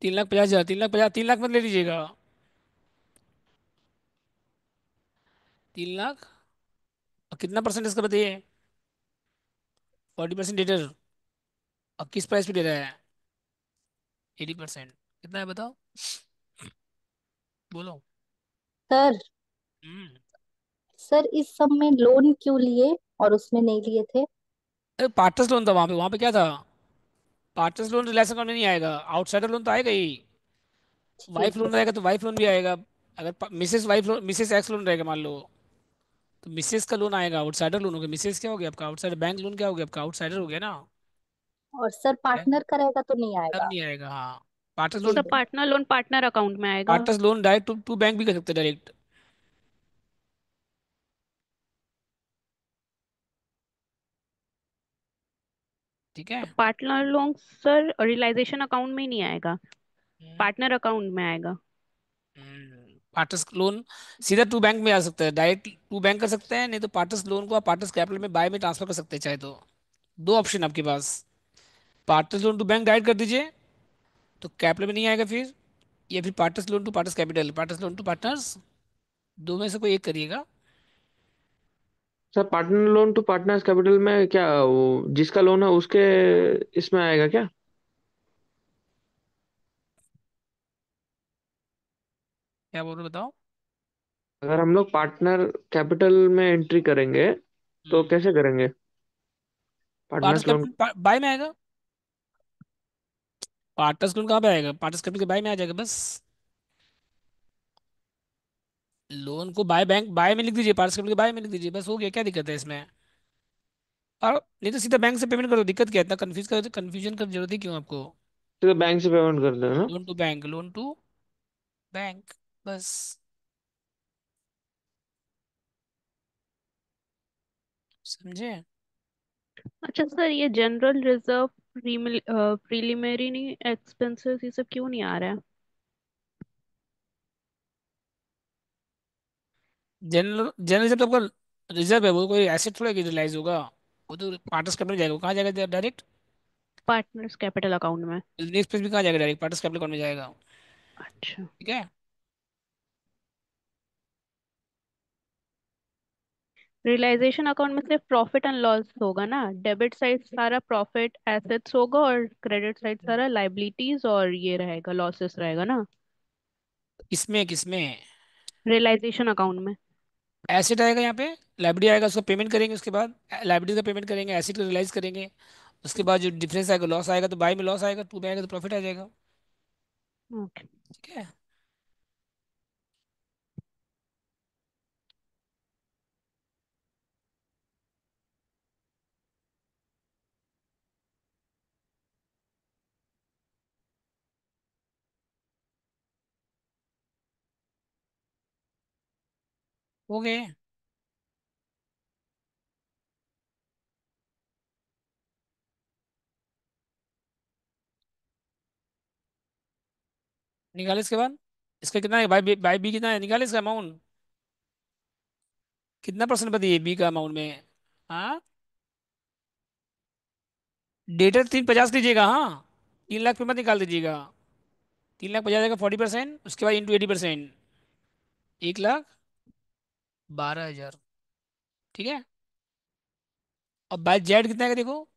Speaker 1: 3 लाख 50 हजार। 3 लाख 50, 3 लाख मत ले लीजिएगा। 3 लाख। और कितना परसेंट इसका बताइए? 40% डेटर। और किस प्राइस पे दे रहा है? 80%। कितना है बताओ? बोलो।
Speaker 5: सर,
Speaker 1: हम्म।
Speaker 5: सर इस सब में लोन क्यों लिए और उसमें नहीं लिए थे?
Speaker 1: अरे पार्टनर्स लोन था वहां पे क्या था? पार्टनर्स लोन रिलेशन में नहीं आएगा, आउटसाइडर लोन तो आएगा ही। वाइफ
Speaker 5: ठीक है
Speaker 1: लोन रहेगा तो वाइफ लोन भी आएगा। अगर Mrs wife loan, Mrs x loan रहेगा मान लो, तो मिसेस का लोन आएगा। आउटसाइडर लोन हो गया। मिसेस क्या हो गया आपका? आउटसाइडर। बैंक लोन क्या हो गया आपका? आउटसाइडर हो गया ना।
Speaker 5: और सर पार्टनर का रहेगा तो नहीं
Speaker 1: तब
Speaker 5: आएगा?
Speaker 1: नहीं आएगा, हाँ। पार्टनर्स
Speaker 5: ठीक
Speaker 1: लोन,
Speaker 3: सर
Speaker 5: है।
Speaker 3: पार्टनर लोन पार्टनर अकाउंट में आएगा।
Speaker 1: Partners loan direct to to bank भी कर सकते हैं डायरेक्ट। ठीक है।
Speaker 3: Partner loan sir realisation account में ही नहीं आएगा, पार्टनर अकाउंट में आएगा।
Speaker 1: पार्टनर्स लोन सीधा टू बैंक में आ सकता है, डायरेक्ट टू बैंक कर सकते हैं, नहीं तो पार्टनर्स लोन को आप पार्टनर्स कैपिटल में बाय में ट्रांसफर कर सकते हैं चाहे तो। दो ऑप्शन आपके पास। Partners loan to bank direct कर दीजिए तो कैपिटल में नहीं आएगा फिर, या फिर partners loan to partners capital, partners loan to partners, दो में से कोई एक करिएगा।
Speaker 2: Sir partner loan to partners capital में क्या वो जिसका लोन है उसके इसमें आएगा क्या?
Speaker 1: क्या बोल रहे हो बताओ।
Speaker 2: अगर हम लोग पार्टनर कैपिटल में एंट्री करेंगे तो कैसे करेंगे
Speaker 1: partners
Speaker 2: partners loan?
Speaker 1: Capital by में आएगा। पार्टनर्स लोन कहाँ पे आएगा, पार्टनर्स कैपिटल के बाय में आ जाएगा बस। लोन को बाय बैंक बाय में लिख दीजिए, पार्टनर्स कैपिटल के बाय में लिख दीजिए, बस हो गया, क्या दिक्कत है इसमें। और नहीं तो सीधा बैंक से पेमेंट कर दो, दिक्कत क्या है, इतना कंफ्यूजन कर जरूरत ही क्यों आपको।
Speaker 2: तो बैंक से पेमेंट कर देना।
Speaker 1: Loan to bank, loan to bank, बस। समझे।
Speaker 3: अच्छा सर ये जनरल रिजर्व प्रीलिमिनरी एक्सपेंसेस ये सब क्यों नहीं आ रहा है?
Speaker 1: जनरल जनरल जब तो आपका रिजर्व है, वो कोई एसेट थोड़ा रियलाइज होगा। वो तो पार्टनर्स कैपिटल में जाएगा, वो कहाँ जाएगा डायरेक्ट।
Speaker 3: पार्टनर्स कैपिटल अकाउंट में।
Speaker 1: बिजनेस एक्सपेंस भी कहाँ जाएगा, डायरेक्ट पार्टनर्स कैपिटल अकाउंट में जाएगा।
Speaker 3: अच्छा।
Speaker 1: ठीक है।
Speaker 3: रियलाइजेशन अकाउंट में सिर्फ प्रॉफिट एंड लॉस होगा ना, डेबिट साइड सारा प्रॉफिट एसेट्स होगा और क्रेडिट साइड सारा लाइबिलिटीज और ये रहेगा लॉसेस रहेगा ना,
Speaker 1: किसमें किसमें
Speaker 3: रियलाइजेशन अकाउंट में।
Speaker 1: एसेट आएगा यहाँ पे, लाइबिलिटी आएगा, उसको पेमेंट करेंगे, उसके बाद लाइबिलिटी का पेमेंट करेंगे, एसेट को रियलाइज करेंगे। उसके बाद जो डिफरेंस आएगा, लॉस आएगा तो बाई में लॉस आएगा, टू में आएगा तो प्रॉफिट आ जाएगा।
Speaker 3: ओके।
Speaker 1: ठीक है। हो गए। निकाले इसके बाद, इसका कितना है, बाई बी कितना है, निकाले इसका अमाउंट। कितना परसेंट बताइए बी का अमाउंट में। हाँ, डेटा 350 लीजिएगा, हाँ। 3 लाख पे मत निकाल दीजिएगा। 3 लाख 50 का 40%, उसके बाद इंटू 80%, 1,12,000। ठीक है। और बाय जेड कितना है देखो।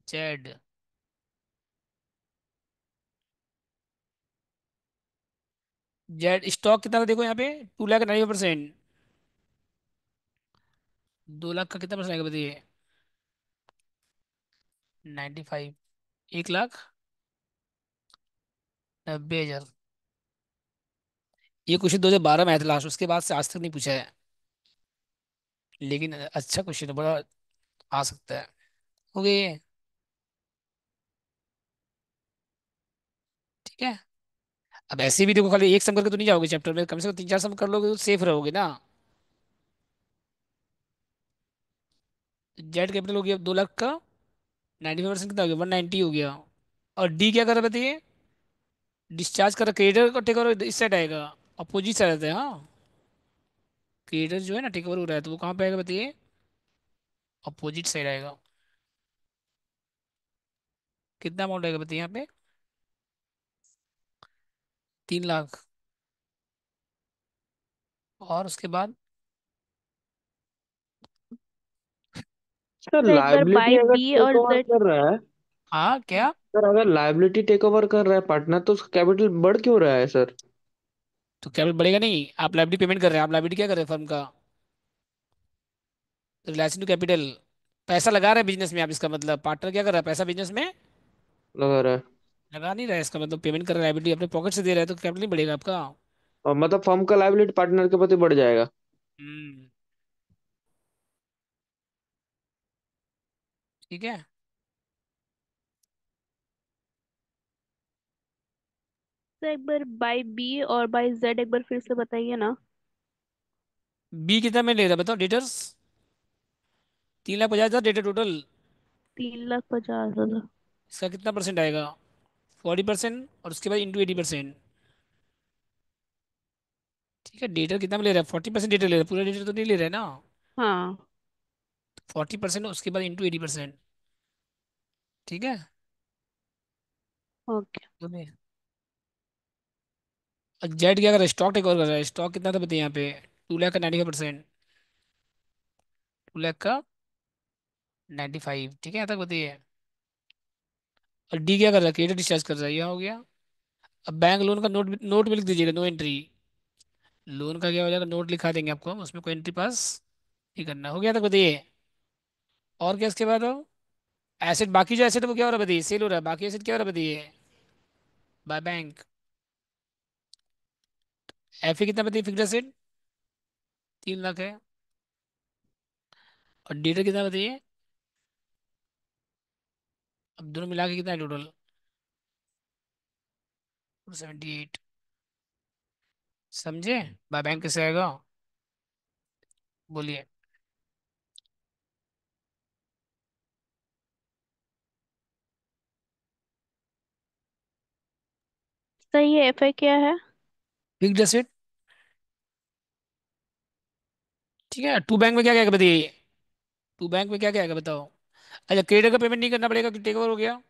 Speaker 1: जेड, जेड स्टॉक कितना था देखो यहाँ पे, 2,90%। 2 लाख का कितना परसेंट आएगा बताइए। 95, 1,90,000। ये क्वेश्चन 2012 में आया था लास्ट, उसके बाद से आज तक नहीं पूछा है, लेकिन अच्छा क्वेश्चन है, बड़ा आ सकता है। हो गया ये। ठीक है। अब ऐसे भी देखो, खाली एक सम करके तो नहीं जाओगे चैप्टर में, कम से कम 3 4 सम कर लोगे तो सेफ रहोगे ना। जेड कैपिटल हो गया 2 लाख का, 95% कितना हो गया, 190 हो गया। और डी क्या कर रहा है बताइए, डिस्चार्ज कर रहा, क्रेडिटर को टेक ओवर इस साइड आएगा, अपोजिट साइड रहता है, हाँ। क्रेडिटर जो है ना टेक ओवर हो रहा है, तो वो कहाँ पे आएगा बताइए, अपोजिट साइड आएगा। कितना अमाउंट आएगा बताइए यहाँ पे, 3 लाख। और उसके बाद,
Speaker 2: सर
Speaker 3: तो एक बार
Speaker 2: लाइबिलिटी
Speaker 3: बाय
Speaker 2: अगर
Speaker 3: बी
Speaker 2: टेक
Speaker 3: और
Speaker 2: ओवर
Speaker 3: जेड।
Speaker 2: कर रहा है,
Speaker 1: हाँ क्या।
Speaker 2: सर अगर लाइबिलिटी टेक ओवर कर रहा है पार्टनर तो उसका कैपिटल बढ़ क्यों रहा है सर?
Speaker 1: तो कैपिटल बढ़ेगा नहीं, आप लाइबिलिटी पेमेंट कर रहे हैं, आप लाइबिलिटी क्या कर रहे हैं फर्म का, रिलेशन टू कैपिटल। पैसा लगा रहे हैं बिजनेस में आप, इसका मतलब पार्टनर क्या कर रहा है, पैसा बिजनेस में
Speaker 2: लगा रहा है।
Speaker 1: लगा नहीं रहा है, इसका मतलब पेमेंट कर रहा है, लाइबिलिटी अपने पॉकेट से दे रहा है, तो कैपिटल नहीं बढ़ेगा आपका।
Speaker 2: और मतलब फर्म का लाइबिलिटी पार्टनर के प्रति बढ़ जाएगा।
Speaker 1: हम्म। ठीक है।
Speaker 3: तो एक बार बाय बी और बाय जेड एक बार फिर से बताइए ना।
Speaker 1: बी कितना में ले रहा है बताओ डेटर्स? 3,50,000 debtor total.
Speaker 3: 3,50,000।
Speaker 1: इसका कितना परसेंट आएगा? 40%, और उसके बाद इंटू 80%। ठीक है, डेटर कितना में ले रहा है? 40% डेटर ले रहा है, पूरा डेटर तो नहीं ले रहा है ना।
Speaker 3: हाँ।
Speaker 1: 40%, उसके बाद इंटू 80%। ठीक है।
Speaker 3: ओके।
Speaker 1: बोलिए। और जेड क्या कर रहा है? स्टॉक टेक ओवर कर रहा है। स्टॉक कितना था बताइए यहाँ पे? 2 लाख का 95%। 2 लाख का 95, ठीक है, यहाँ तक बताइए। और डी क्या कर रहा है? क्रेडिट डिस्चार्ज कर रहा है, यह हो गया। अब बैंक लोन का नोट नोट भी लिख दीजिएगा, नो एंट्री। लोन का क्या हो जाएगा? नोट लिखा देंगे आपको, उसमें कोई एंट्री पास नहीं करना। हो गया तक बताइए। और क्या इसके बाद हो? एसेट, बाकी जो एसेट है वो क्या हो रहा है बताइए? सेल हो रहा है। बाकी एसेट क्या हो रहा है बताइए? By bank. एफ कितना बताइए? फिक्स एसेट 3 लाख है। और डेटर कितना बताइए? अब दोनों मिला के कितना है टोटल? 278। समझे? बाय बैंक कैसे आएगा? बोलिए।
Speaker 3: सही है, एफ आई क्या है?
Speaker 1: Fix asset. ठीक है, टू बैंक में क्या क्या आएगा बताइए? टू बैंक में क्या क्या आएगा बताओ? अच्छा, क्रेडिट का पेमेंट नहीं करना पड़ेगा क्योंकि टेक ओवर हो गया।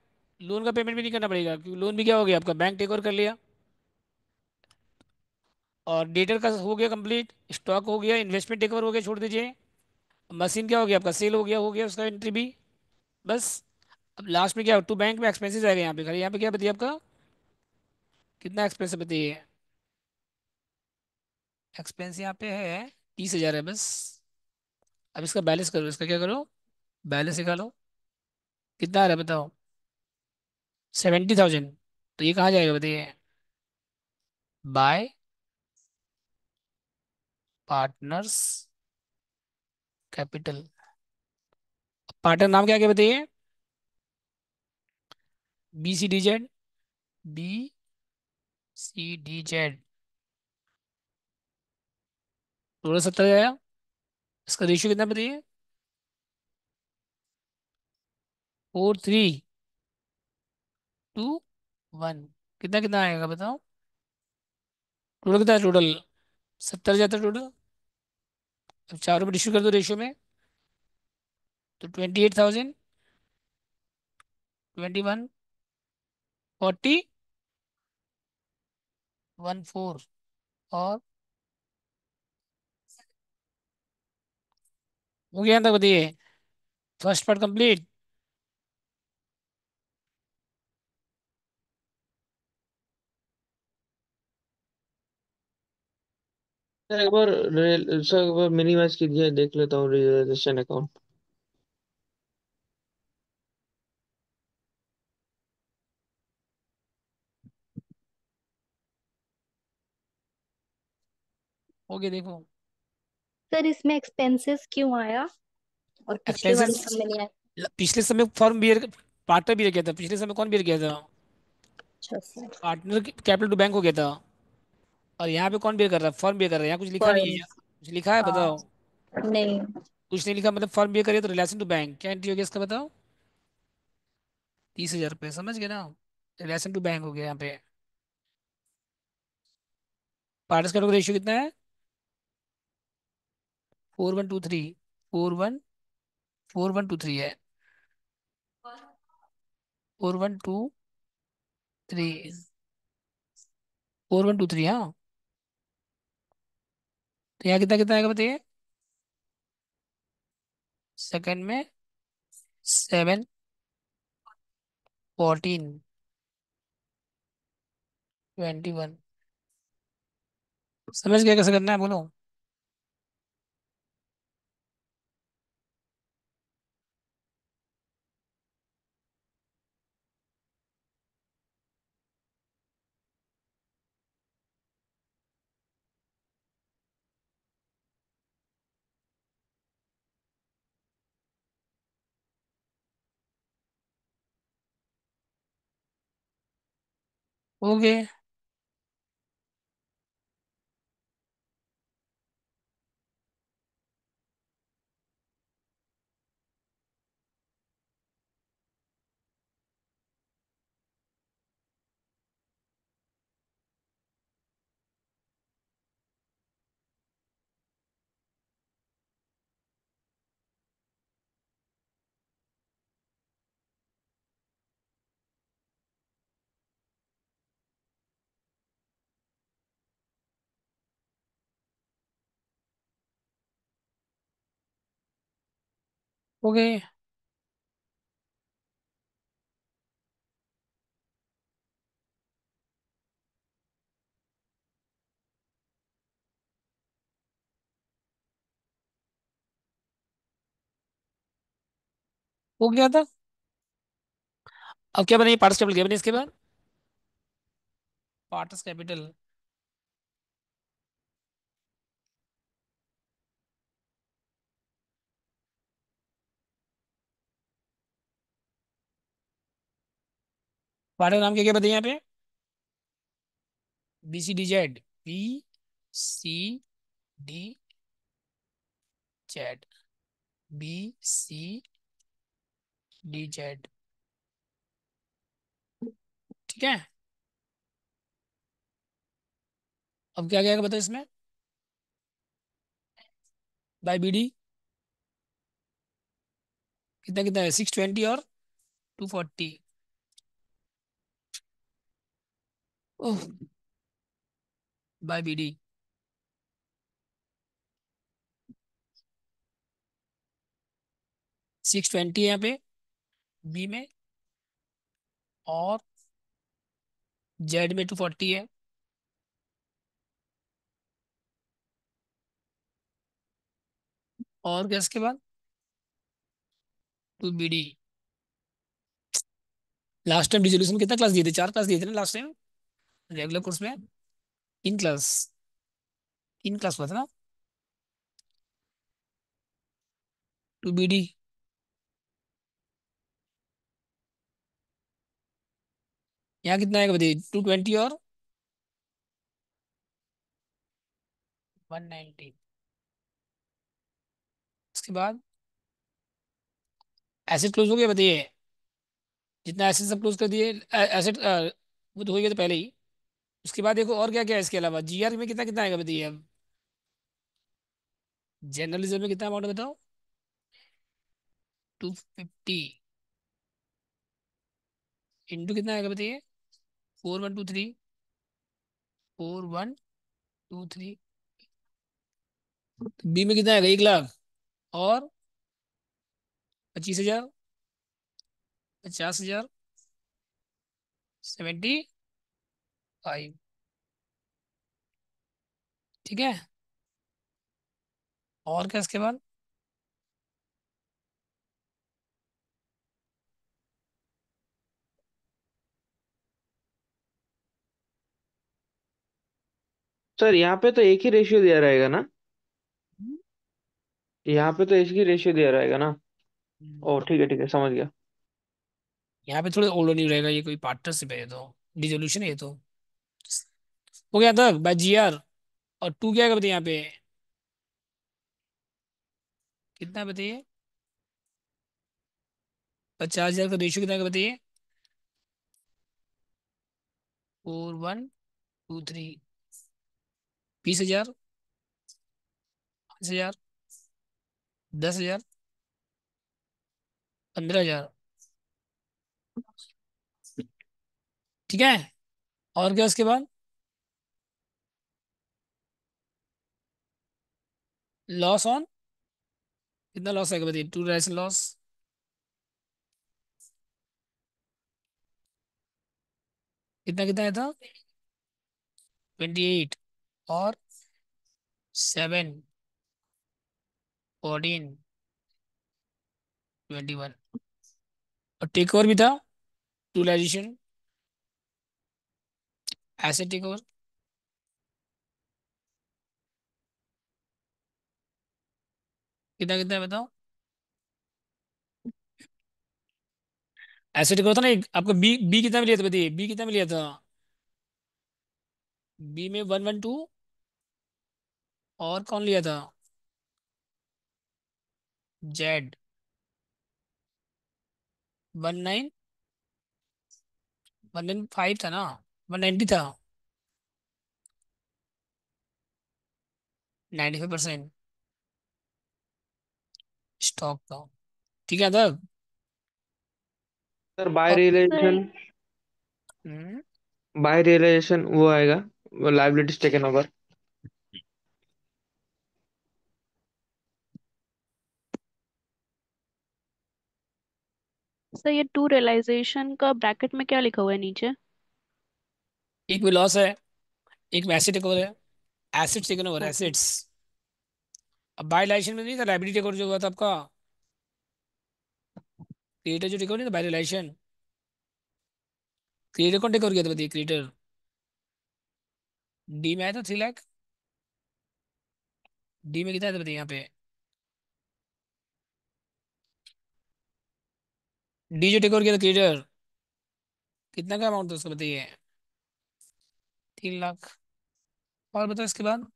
Speaker 1: लोन का पेमेंट भी नहीं करना पड़ेगा क्योंकि लोन भी क्या हो गया आपका? बैंक टेक ओवर कर लिया। और डेटर का हो गया कंप्लीट। स्टॉक हो गया, इन्वेस्टमेंट टेक ओवर हो गया, छोड़ दीजिए। मशीन क्या हो गया आपका? सेल हो गया उसका एंट्री भी। बस। अब लास्ट में क्या? टू बैंक में एक्सपेंसेस आएगा यहाँ पे खाली। यहाँ पे क्या बताइए आपका? कितना एक्सपेंस बताइए? एक्सपेंस यहाँ पे है 30,000 है बस। अब इसका बैलेंस करो, इसका क्या करो? बैलेंस निकालो। कितना आ रहा है बताओ? 70,000। तो ये कहाँ जाएगा बताइए? Bye partners capital. पार्टनर नाम क्या क्या बताइए? BCDZ। BCDZ। टोटल 70 आया। इसका रेशियो कितना बताइए? 4:3:1। कितना कितना आएगा बताओ? टोटल कितना है टोटल? 70 जाता है टोटल। अब चारों में डिस्ट्रीब्यूट कर दो रेशियो में। तो 28,000, 21, 40, 14। और हो गया था बताइए? First part complete.
Speaker 2: सर एक बार मिनिमाइज कीजिए, देख लेता हूँ रियलाइजेशन अकाउंट।
Speaker 1: हो गया देखो।
Speaker 5: सर इसमें एक्सपेंसेस क्यों आया और पिछले वाले
Speaker 1: एक्सपेंसेस।
Speaker 5: सब में नहीं आया?
Speaker 1: पिछले समय फॉर्म बियर, पार्टनर बियर किया था पिछले समय। कौन बियर किया था?
Speaker 5: अच्छा sir.
Speaker 1: Partner capital to bank हो गया था। और यहाँ पे कौन बियर कर रहा है? फर्म बियर कर रहा है। यहाँ कुछ लिखा नहीं है
Speaker 5: फर्म।
Speaker 1: यहाँ। कुछ लिखा है
Speaker 5: हाँ।
Speaker 1: बताओ?
Speaker 5: नहीं।
Speaker 1: कुछ नहीं लिखा मतलब फर्म बियर करिए तो रिलेशन टू बैंक क्या एंट्री हो गया इसका बताओ? 30,000 रुपये, समझ गए ना? रिलेशन टू बैंक हो गया यहाँ पे। पार्टनर्स का रेशियो कितना है? 4123। 414123 है। 4123। 4123, हाँ। तो यहाँ कितना कितना आएगा बताइए? सेकंड में 7, 14, 21। समझ गया कैसे करना है? बोलो। ओके। ओके। हो गया था। अब क्या बनेगी, पार्ट्स कैपिटल क्या बने इसके बाद? Parts capital. पार्ट का नाम क्या क्या बताइए यहाँ पे? B C D Z. B C D Z. B C D Z. ठीक है। अब क्या क्या बताओ इसमें? बाई बी डी कितना कितना है? 620 और 240। ओह। बाई बी डी 620 है यहाँ पे बी में, और जेड में 240 है। और क्या इसके बाद? To B D. Last time resolution कितना क्लास दिए थे? 4 क्लास दिए थे ना लास्ट टाइम रेगुलर कोर्स में? 3 क्लास। 3 क्लास हुआ था ना? टू बी डी यहाँ कितना आएगा बताइए? 220 और 190। उसके बाद एसेट क्लोज हो गया बताइए? जितना एसेट सब क्लोज कर दिए। एसेट वो तो हो गया तो पहले ही। उसके बाद देखो और क्या क्या है इसके अलावा। जीआर में कितना कितना आएगा बताइए अब? जनरल रिजर्व में कितना अमाउंट बताओ? 250 इंटू कितना आएगा बताइए? 4123। 4123। बी में कितना आएगा? 1 लाख और 25,000। 50,000। 75। ठीक है। और क्या इसके बाद?
Speaker 2: सर यहाँ पे तो एक ही रेशियो दिया रहेगा ना? यहाँ पे तो एक ही रेशियो दिया रहेगा ना? ओ ठीक है समझ गया।
Speaker 1: यहाँ पे थोड़े ओल्ड नहीं रहेगा, ये कोई पार्टनरशिप है, ये तो डिसोल्यूशन है ये तो। हो गया था बाय जीआर। और टू क्या आएगा बताइए यहाँ पे? कितना है बताइए? 50,000 का रेशियो कितना आएगा बताइए? 4123। 20,000। 5,000। 10,000। 15,000। ठीक है। और क्या उसके बाद? लॉस ऑन कितना लॉस आएगा बताइए? टू डायरेक्शन लॉस कितना कितना है था? 28 और 7। 14। 21। और टेक ओवर भी था। टूलाइजेशन। एसेट टेक ओवर कितना कितना है बताओ? एसेट टेक ओवर था ना एक आपका। बी बी कितना में लिया था बताइए? बी कितना में लिया था? बी में 112, और कौन लिया था? जेड 19, 105 था ना, 190 था, 95% स्टॉक था। ठीक है था।
Speaker 2: सर बाय
Speaker 1: और
Speaker 2: realisation,
Speaker 3: sir
Speaker 1: hmm,
Speaker 2: by realisation वो आएगा, लाइबिलिटीज टेकन ओवर।
Speaker 3: सर ये टू रियलाइजेशन का ब्रैकेट में क्या लिखा हुआ है नीचे?
Speaker 1: एक में लॉस है, एक में एसेट टेक ओवर है। Assets taken over,
Speaker 3: okay.
Speaker 1: Assets. अब बाय लाइसेंस में नहीं था, लाइबिलिटी टेक ओवर जो हुआ था आपका, क्रिएटर जो टेक ओवर नहीं था बाय लाइसेंस। क्रिएटर कौन टेक ओवर किया था बताइए, क्रिएटर। डी में आया था 3 लाख। डी में कितना आया था बताइए यहाँ पे। डी जो टेक ओवर किया था क्रिएटर, कितना का अमाउंट था उसका बताइए। 3 लाख। और बताओ इसके बाद,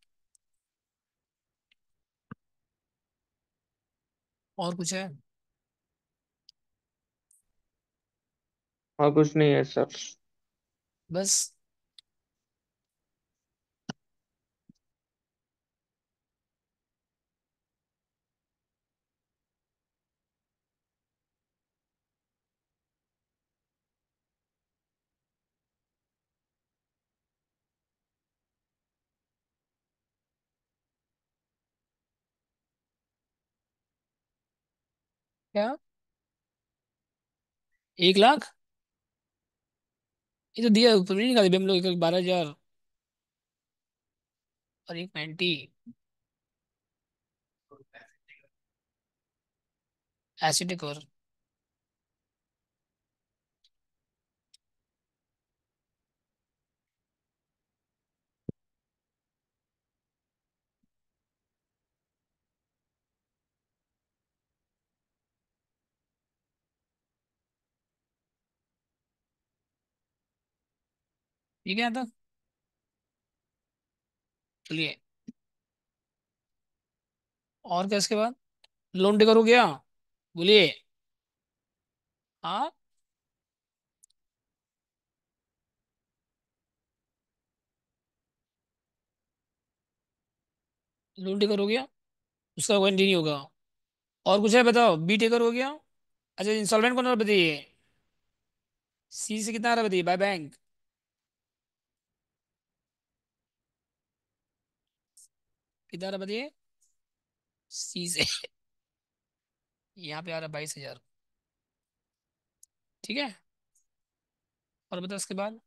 Speaker 1: और कुछ है?
Speaker 2: और कुछ नहीं है सर।
Speaker 1: बस। क्या? 1 लाख? ये तो दिया ऊपर नहीं निकाले हम लोग, एक 12,000 और एक 90। Asset take over. ठीक है यहाँ तक। चलिए, और क्या इसके बाद? लोन टेकर हो गया, बोलिए। हाँ, लोन टेकर हो गया, उसका वारंटी नहीं होगा। और कुछ है बताओ, बी टेकर हो गया। अच्छा, इंस्टॉलमेंट कौन और बताइए। सी से कितना आ रहा है बताइए, बाय बैंक। कितना आ रहा है बताइए, सी से। यहाँ पे आ रहा है 22,000। ठीक है। और बताओ इसके बाद।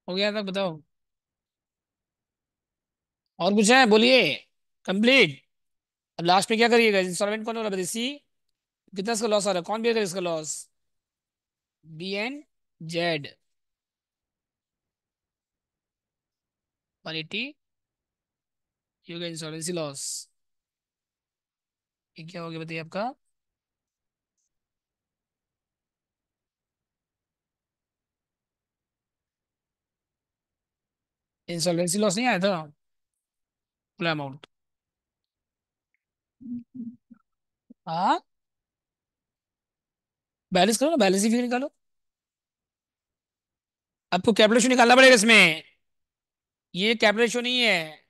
Speaker 1: हो गया यहाँ तक, बताओ। और कुछ है बोलिए। कंप्लीट। अब लास्ट में क्या करिएगा, इंस्टॉलमेंट कौन हो रहा है बताइए, सी। कितना इसका लॉस आ रहा है, कौन बियर इसका लॉस? B N Z. 180। ये हो गया इंश्योरेंसी लॉस। ये क्या हो गया बताइए आपका? इंसॉल्वेंसी लॉस नहीं आया था, फुल अमाउंट। हाँ, बैलेंस करो ना, बैलेंस ही फिगर निकालो। आपको कैपिटल निकालना पड़ेगा इसमें। ये कैपिटल नहीं है।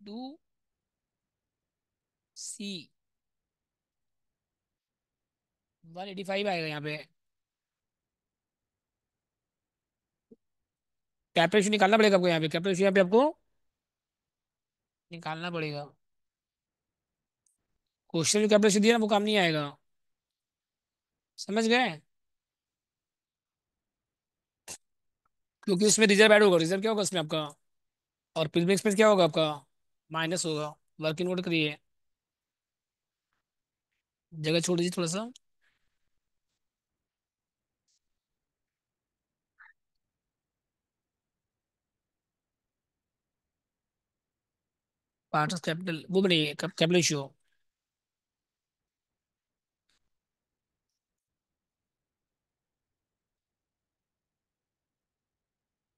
Speaker 1: टू सी 185 आएगा यहाँ पे। कैपिटल निकालना पड़ेगा आपको यहाँ पे, कैपिटल यहाँ पे आपको निकालना पड़ेगा। क्वेश्चन जो कैपिटल दिया ना वो काम नहीं आएगा, समझ गए? क्योंकि उसमें रिजर्व ऐड होगा, रिजर्व क्या होगा उसमें आपका, और प्रीमियम एक्सपेंस क्या होगा आपका, माइनस होगा। वर्किंग नोट करिए, जगह छोड़ दीजिए थोड़ा सा। पार्ट ऑफ कैपिटल वो बनिए, कैपिटल इशू।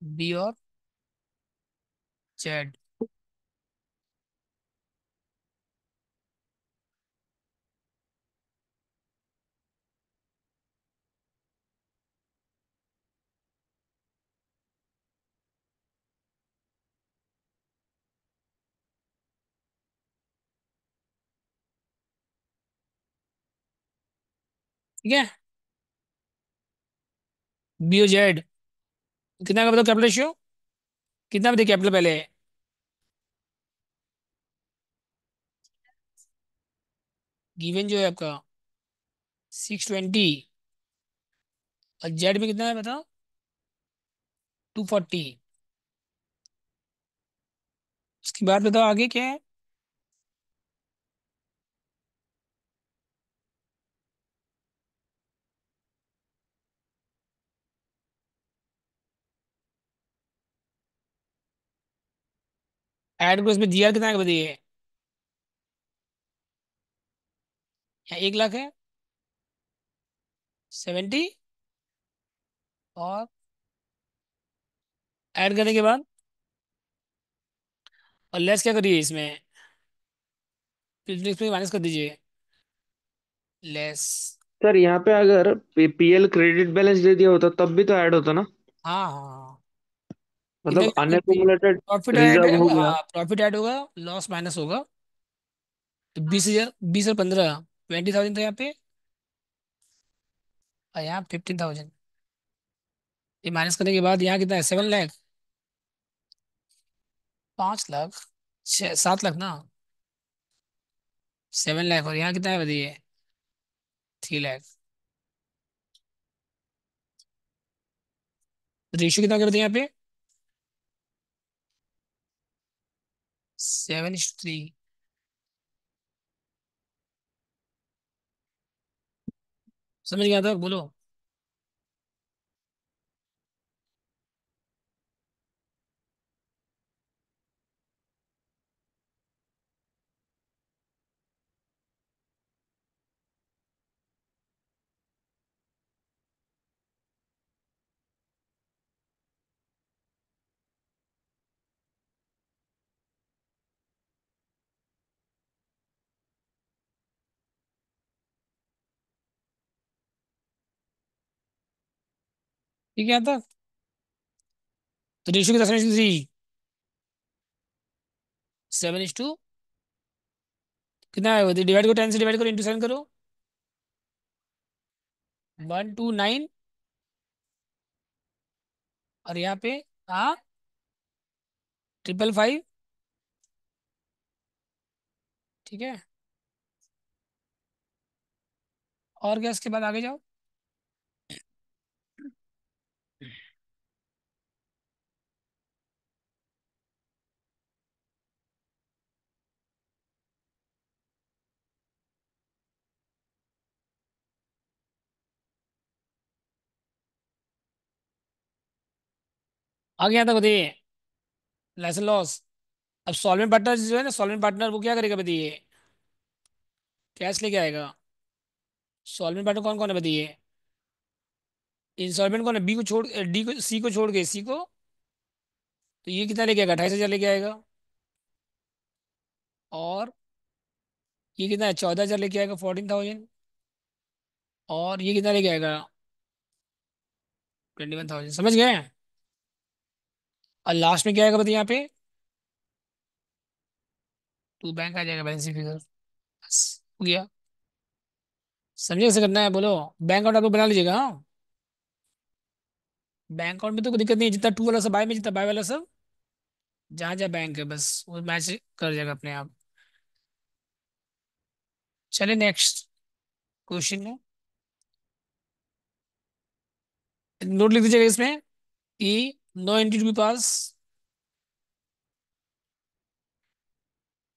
Speaker 1: बी और जेड। ठीक है, बी और जेड। कितना का बताओ कैपिटल रेशियो, कितना बताइए कैपिटल पहले। गिवन जो है आपका 620, और जेड में कितना है बताओ, 240। उसके बाद बताओ आगे क्या है। ऐड करो, इसमें जीआर कितना है बताइए। यहाँ 1 लाख है, 70, और ऐड करने के बाद और लेस क्या करिए इसमें, इसमें माइनस कर दीजिए, लेस।
Speaker 2: सर यहाँ पे अगर पीएल क्रेडिट बैलेंस दे दिया होता तब भी तो ऐड होता ना।
Speaker 1: हाँ हाँ, कितना
Speaker 2: मतलब
Speaker 1: कितना
Speaker 2: अनएकुमुलेटेड
Speaker 1: प्रॉफिट ऐड,
Speaker 2: रिजर्व हो गया।
Speaker 1: हाँ प्रॉफिट ऐड होगा, लॉस माइनस होगा। तो 20,000, 20 और 15, 20,000 था यहाँ पे, और यहाँ 15,000। ये माइनस करने के बाद यहाँ कितना है, 7 लाख, 5 लाख, 7 लाख ना, 7 लाख, और यहाँ कितना है बताइए, 3 लाख। रेशियो कितना क्या बताइए यहाँ पे, 7:3। समझ गया था, बोलो। ठीक है यहाँ तक। तो रेशियो कितना, 7:3, 7:, कितना है बताइए, डिवाइड करो, 10 से डिवाइड करो, इंटू 7 करो, 129, और यहाँ पे हाँ 555। ठीक है, और क्या इसके बाद आगे जाओ। आगे यहाँ तक बताइए, लेसन लॉस। अब सॉल्वेंट पार्टनर जो है ना, सॉल्वेंट पार्टनर वो क्या करेगा बताइए, कैश लेके आएगा। सॉल्वेंट पार्टनर कौन कौन है बताइए, इंसॉल्वेंट कौन है, बी को छोड़, डी को, सी को छोड़ के, सी को। तो ये कितना लेके आएगा, 28,000 लेके आएगा। और ये कितना है, 14,000 लेके आएगा, 14,000। और ये कितना लेके आएगा, 21,000। समझ गए। और लास्ट में क्या आएगा बताइए यहाँ पे, टू बैंक आ जाएगा, बैलेंस फिगर। बस हो गया। समझे कैसे करना है, बोलो। बैंक अकाउंट आप लोग बना लीजिएगा, हाँ। बैंक अकाउंट में तो कोई दिक्कत नहीं है, जितना टू वाला सब बाय में, जितना बाय वाला सब जहाँ जहाँ बैंक है, बस वो मैच कर जाएगा अपने आप। चले नेक्स्ट क्वेश्चन है। नोट लिख दीजिएगा इसमें कि no entry to be pass,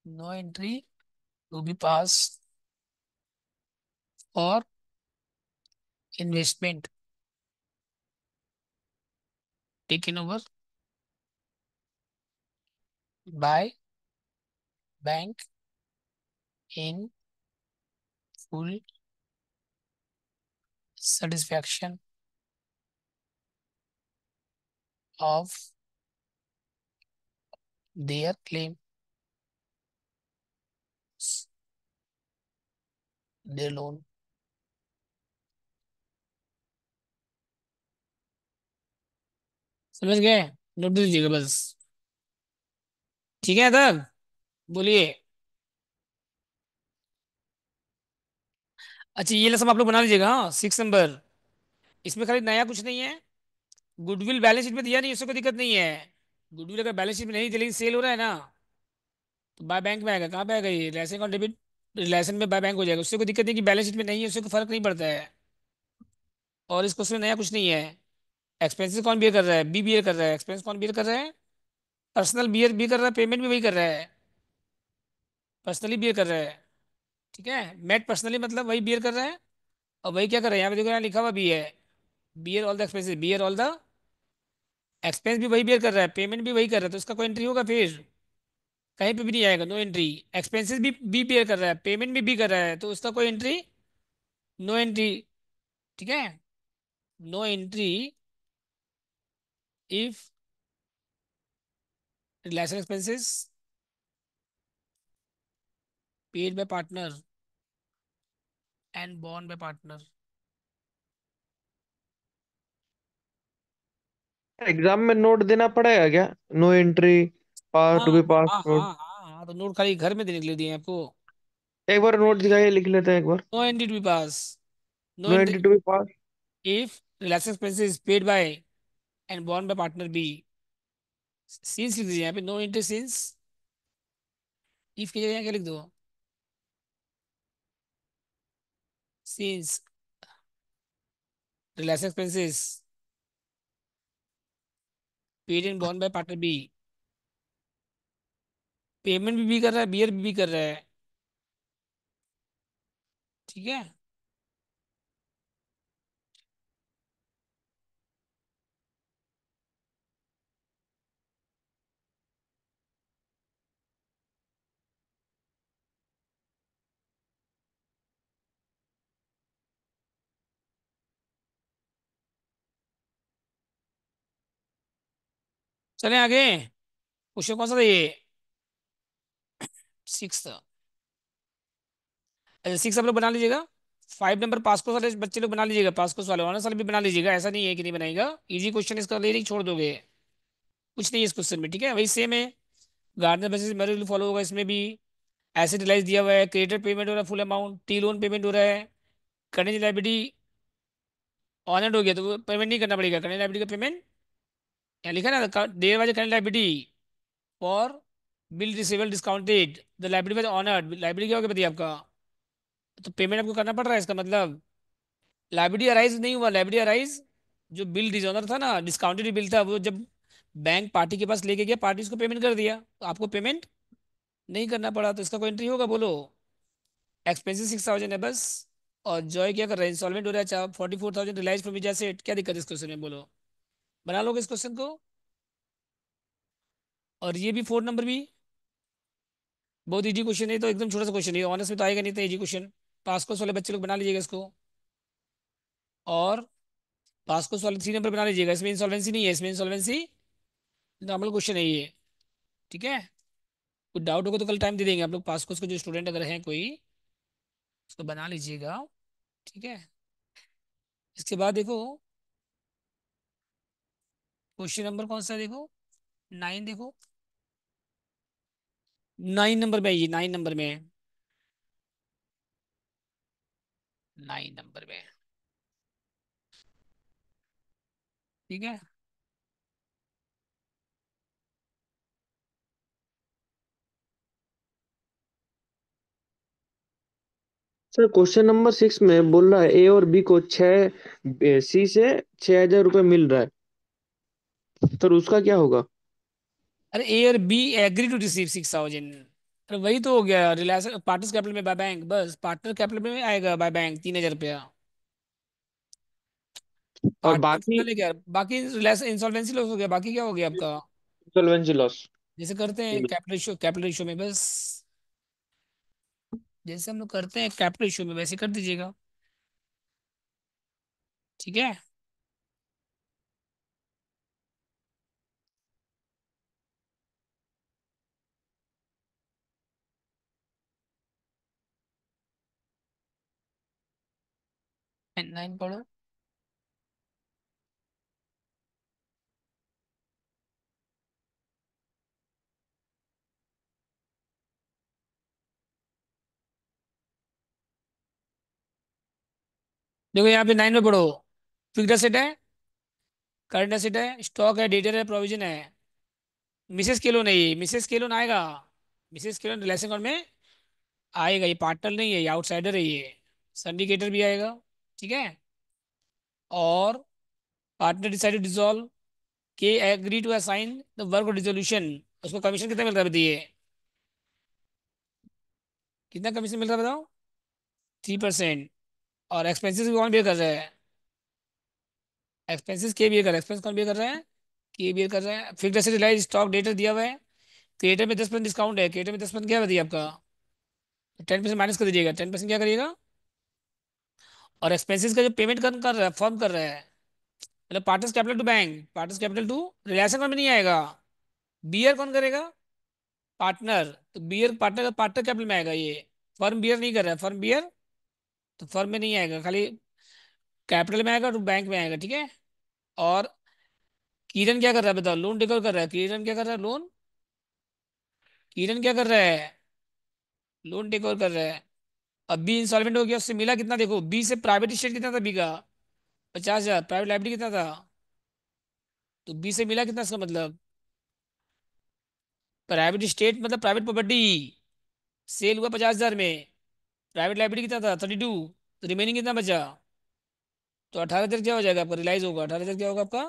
Speaker 1: no entry to be pass और investment taken over by bank in full satisfaction of their claim, their loan. समझ गए? नोट दीजिएगा बस। ठीक है तब, बोलिए। अच्छा ये सब आप लोग बना लीजिएगा। हाँ 6 नंबर, इसमें खाली नया कुछ नहीं है। गुडविल बैलेंस शीट में दिया नहीं, उससे कोई दिक्कत नहीं है। गुडविल अगर बैलेंस शीट में नहीं दिया लेकिन सेल हो रहा है ना, तो बाय बैंक में आएगा। कहाँ पे आएगा? ये रिलेशन और डेबिट रिलेशन में बाय बैंक हो जाएगा, उससे कोई दिक्कत नहीं कि बैलेंस शीट में नहीं है, उससे कोई फर्क नहीं पड़ता है। और इस क्वेश्चन में नया कुछ नहीं है। एक्सपेंसेस कौन बियर कर रहा है? बी बियर कर रहा है। एक्सपेंस कौन बियर कर रहा है? पर्सनल बियर भी कर रहा है, पेमेंट भी वही कर रहा है, पर्सनली बियर कर रहा है। ठीक है, मेट पर्सनली मतलब वही बियर कर रहा है। और वही क्या कर रहा है, यहाँ पे देखो, यहाँ लिखा हुआ भी है, bear all the expenses, bear all the expense भी वही बियर कर रहा है, पेमेंट भी वही कर रहा है, तो इसका कोई एंट्री होगा फिर? कहीं पे भी नहीं आएगा, नो एंट्री। एक्सपेंसेस भी बियर कर रहा है, पेमेंट भी कर रहा है, तो उसका कोई एंट्री? No entry. ठीक है, no entry if relation expenses paid by partner and borne by partner.
Speaker 2: Exam में नोट देना पड़ेगा क्या? नो एंट्री, पास
Speaker 1: हाँ
Speaker 2: टू बी
Speaker 1: हाँ
Speaker 2: पासवर्ड।
Speaker 1: हाँ हाँ हाँ, तो नोट खाली घर में देने के लिए दिए हैं आपको।
Speaker 2: एक बार नोट दिखाइए, लिख लेते हैं एक बार।
Speaker 1: No entry to be pass, no
Speaker 2: no
Speaker 1: entry
Speaker 2: entry to be pass.
Speaker 1: If relation expenses paid by and borne by partner B. Since लिख दीजिए यहाँ पे, नो एंट्री सीन्स। इफ की जगह क्या लिख दो? Since relation expenses paid and borne by partner B. Payment भी कर रहा है, बियर भी कर रहा है। ठीक है, चलें आगे। क्वेश्चन कौन सा था ये? 6 था। अच्छा 6 आप लोग बना लीजिएगा। 5 नंबर पासकोस वाले बच्चे लोग बना लीजिएगा, पासकोस वाले ऑनर्स वाले भी बना लीजिएगा, ऐसा नहीं है कि नहीं बनाएगा। इजी क्वेश्चन इसका ले नहीं छोड़ दोगे, कुछ नहीं है इस क्वेश्चन में। ठीक है, वही सेम है। गार्डनर बेसिस मेरिट फॉलो होगा इसमें भी। एसेट रिलाइज दिया हुआ है, क्रेडिट पेमेंट हो रहा है full amount, T loan payment हो रहा है, करंट लायबिलिटी ऑनर्ड हो गया तो पेमेंट नहीं करना पड़ेगा, करंट लायबिलिटी का पेमेंट। यहाँ लिखा है ना, there was current liability for bill receivable discounted, the liability was honoured. Liability क्या हो गया बताइए आपका? तो पेमेंट आपको करना पड़ रहा है, इसका मतलब लायबिलिटी अराइज नहीं हुआ। लायबिलिटी अराइज, जो बिल डिसऑनर था ना, डिस्काउंटेड बिल था, वो जब बैंक पार्टी के पास लेके गया, पार्टी उसको पेमेंट कर दिया, तो आपको पेमेंट नहीं करना पड़ा, तो इसका कोई एंट्री होगा बोलो? एक्सपेंसिव 6,000 है बस। और जॉय क्या कर रहा है, इंस्टॉलमेंट हो रहा है, अच्छा 44,000 रिलाइज फ्रॉम विजय सेठ। क्या दिक्कत है इस क्वेश्चन में बोलो? बना लोगे इस क्वेश्चन को? और ये भी 4 नंबर भी बहुत इजी क्वेश्चन है, तो एकदम छोटा सा क्वेश्चन है, ऑनर्स में तो आएगा नहीं था इजी क्वेश्चन। पास कोर्स वाले बच्चे लोग बना लीजिएगा इसको। और पास कोर्स वाले 3 नंबर बना लीजिएगा, इसमें इंसॉल्वेंसी नहीं है, इसमें इंसॉल्वेंसी नॉर्मल क्वेश्चन है ये। ठीक है, कुछ डाउट होगा तो कल टाइम दे देंगे आप लोग, पास कोर्स के जो स्टूडेंट अगर हैं कोई, उसको बना लीजिएगा। ठीक है, इसके बाद देखो क्वेश्चन नंबर कौन सा है, देखो 9 देखो। 9 नंबर में, ये 9 नंबर में, 9 नंबर में। ठीक है,
Speaker 2: सर क्वेश्चन नंबर 6 में बोल रहा है ए और बी को 6 सी से 6,000 रुपये मिल रहा है। सर उसका क्या होगा?
Speaker 1: अरे ए और बी एग्री टू रिसीव 6,000। अरे वही तो हो गया, रिलायंस पार्टनर्स कैपिटल में बाय बैंक, बस पार्टनर कैपिटल में आएगा बाय बैंक 3,000 रुपया।
Speaker 2: और
Speaker 1: पार्टनर
Speaker 2: बाकी
Speaker 1: कितना ले गया, बाकी रिलायंस इंसॉल्वेंसी लॉस हो गया, बाकी क्या हो गया आपका?
Speaker 2: Insolvency loss.
Speaker 1: जैसे करते हैं कैपिटल रेशियो में बस, जैसे हम लोग करते हैं कैपिटल रेशियो में वैसे कर दीजिएगा। ठीक है, नाइन पढ़ो। देखो यहाँ पे नाइन में पढ़ो। फिक्स्ड एसेट है, करंट एसेट है, स्टॉक है, डेटर है, प्रोविजन है। मिसेस केलो नहीं, मिसेस केलो ना आएगा। मिसेस केलो रिलेशन अकाउंट में आएगा, ये पार्टनर नहीं है, ये आउटसाइडर है ये। सिंडिकेटर भी आएगा। ठीक है। और पार्टनर डिसाइडेड डिसॉल्व, के agree to assign the work of dissolution. उसको कमीशन कितना मिल रहा है बताइए? कितना कमीशन मिल रहा है बताओ? 3%। और एक्सपेंसिस कौन बियर कर रहा है? एक्सपेंसिस के बियर कर रहा है। एक्सपेंस कौन बियर कर रहा है? के बियर कर रहा है। Fixed asset realise stock debtor दिया हुआ है। क्रिएटर में 10% डिस्काउंट है। क्रिएटर में 10% क्या बताइए आपका? 10% माइनस कर दीजिएगा। 10% क्या करिएगा? और एक्सपेंसिस का जो पेमेंट कर रहा है, फर्म कर रहा है, मतलब partners capital to bank, partners capital to relation में नहीं आएगा। बियर कौन करेगा? पार्टनर। तो बियर पार्टनर का पार्टनर कैपिटल में आएगा ये। फर्म बियर नहीं कर रहा है, फर्म बियर तो फर्म में नहीं आएगा, खाली कैपिटल में आएगा तो बैंक में आएगा। ठीक है। और किरण क्या कर रहा है बताओ? लोन टेक ओवर कर रहा है। किरण क्या कर रहा है? लोन। किरण क्या कर रहा है? लोन टेक ओवर कर रहा है। अब बी इंसॉल्वेंट हो गया, उससे मिला कितना देखो? बी से प्राइवेट स्टेट कितना था? बी का 50,000। प्राइवेट लाइबिलिटी कितना था? तो बी से मिला कितना, इसका मतलब प्राइवेट स्टेट मतलब प्राइवेट प्रॉपर्टी सेल हुआ 50,000 में। प्राइवेट लाइबिलिटी कितना था? 32। तो रिमेनिंग कितना बचा? तो 18,000 क्या हो जाएगा आपका? रिलाइज होगा 18,000 क्या होगा आपका?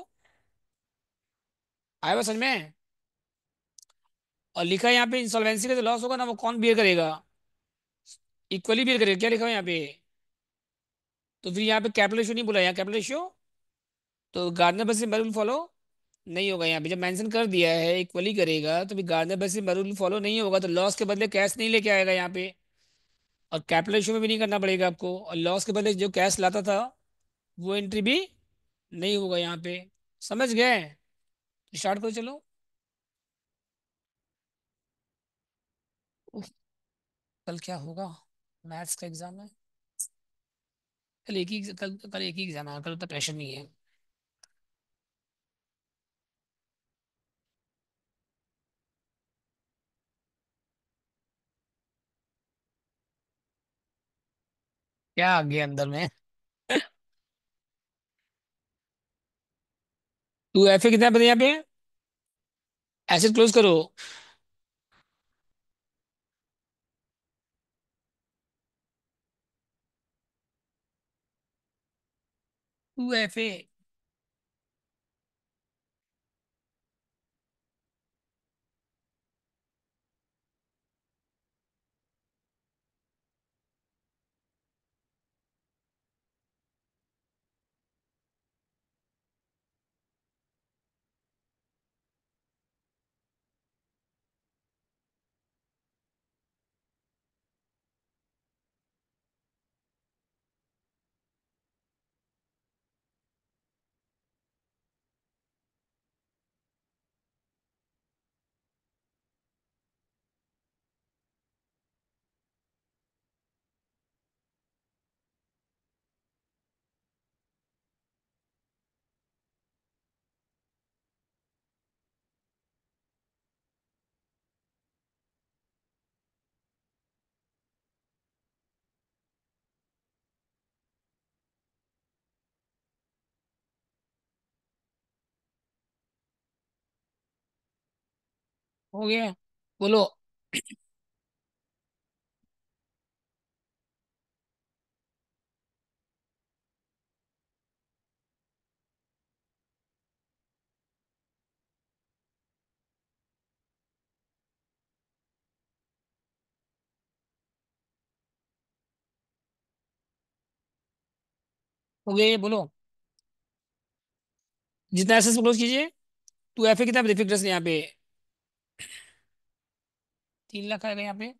Speaker 1: आया समझ में? और लिखा है यहाँ पे इंसॉल्वेंसी का जो लॉस होगा ना, वो कौन बियर करेगा? इक्वली बियर करेगा। क्या लिखा है यहाँ पे? तो फिर यहाँ पे कैपिटल रेशियो नहीं बोला, यहाँ कैपिटल रेशियो तो गार्डनर बस रूल फॉलो नहीं होगा। यहाँ पे जब मेंशन कर दिया है इक्वली करेगा, तो फिर गार्डनर बस रूल फॉलो नहीं होगा, तो लॉस के बदले कैश नहीं लेके आएगा यहाँ पे। और कैपिटल रेशियो में भी नहीं करना पड़ेगा आपको, और लॉस के बदले जो कैश लाता था वो एंट्री भी नहीं होगा यहाँ पे। समझ गए? स्टार्ट करो चलो। उफ, कल क्या होगा? मैथ्स का एग्जाम है। कल एक ही कल एक ही एग्जाम है, कल तो प्रेशर नहीं है। क्या आ गया अंदर में? तू एफ ए कितना बता यहाँ पे? एसिड क्लोज करो। तू एफ ए हो गया। बोलो। हो गया ये बोलो। जितना एसेस क्लोज कीजिए। तू एफ ए कितना फिक्स यहाँ पे? 3 लाख आएगा यहाँ पे।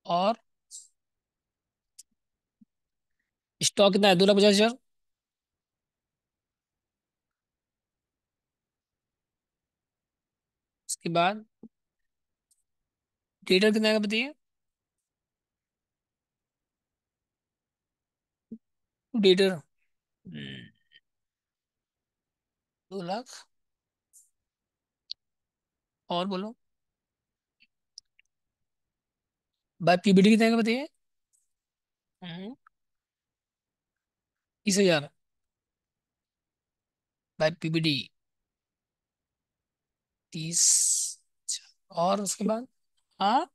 Speaker 1: और स्टॉक कितना है? 2,50,000। उसके बाद ट्रेडर कितना आएगा बताइए? डेटर 2 लाख। और बोलो। बाय पीबीडी कितने का बताइए। 30,000 बाय पीबीडी। 30। अच्छा, और उसके बाद। हाँ,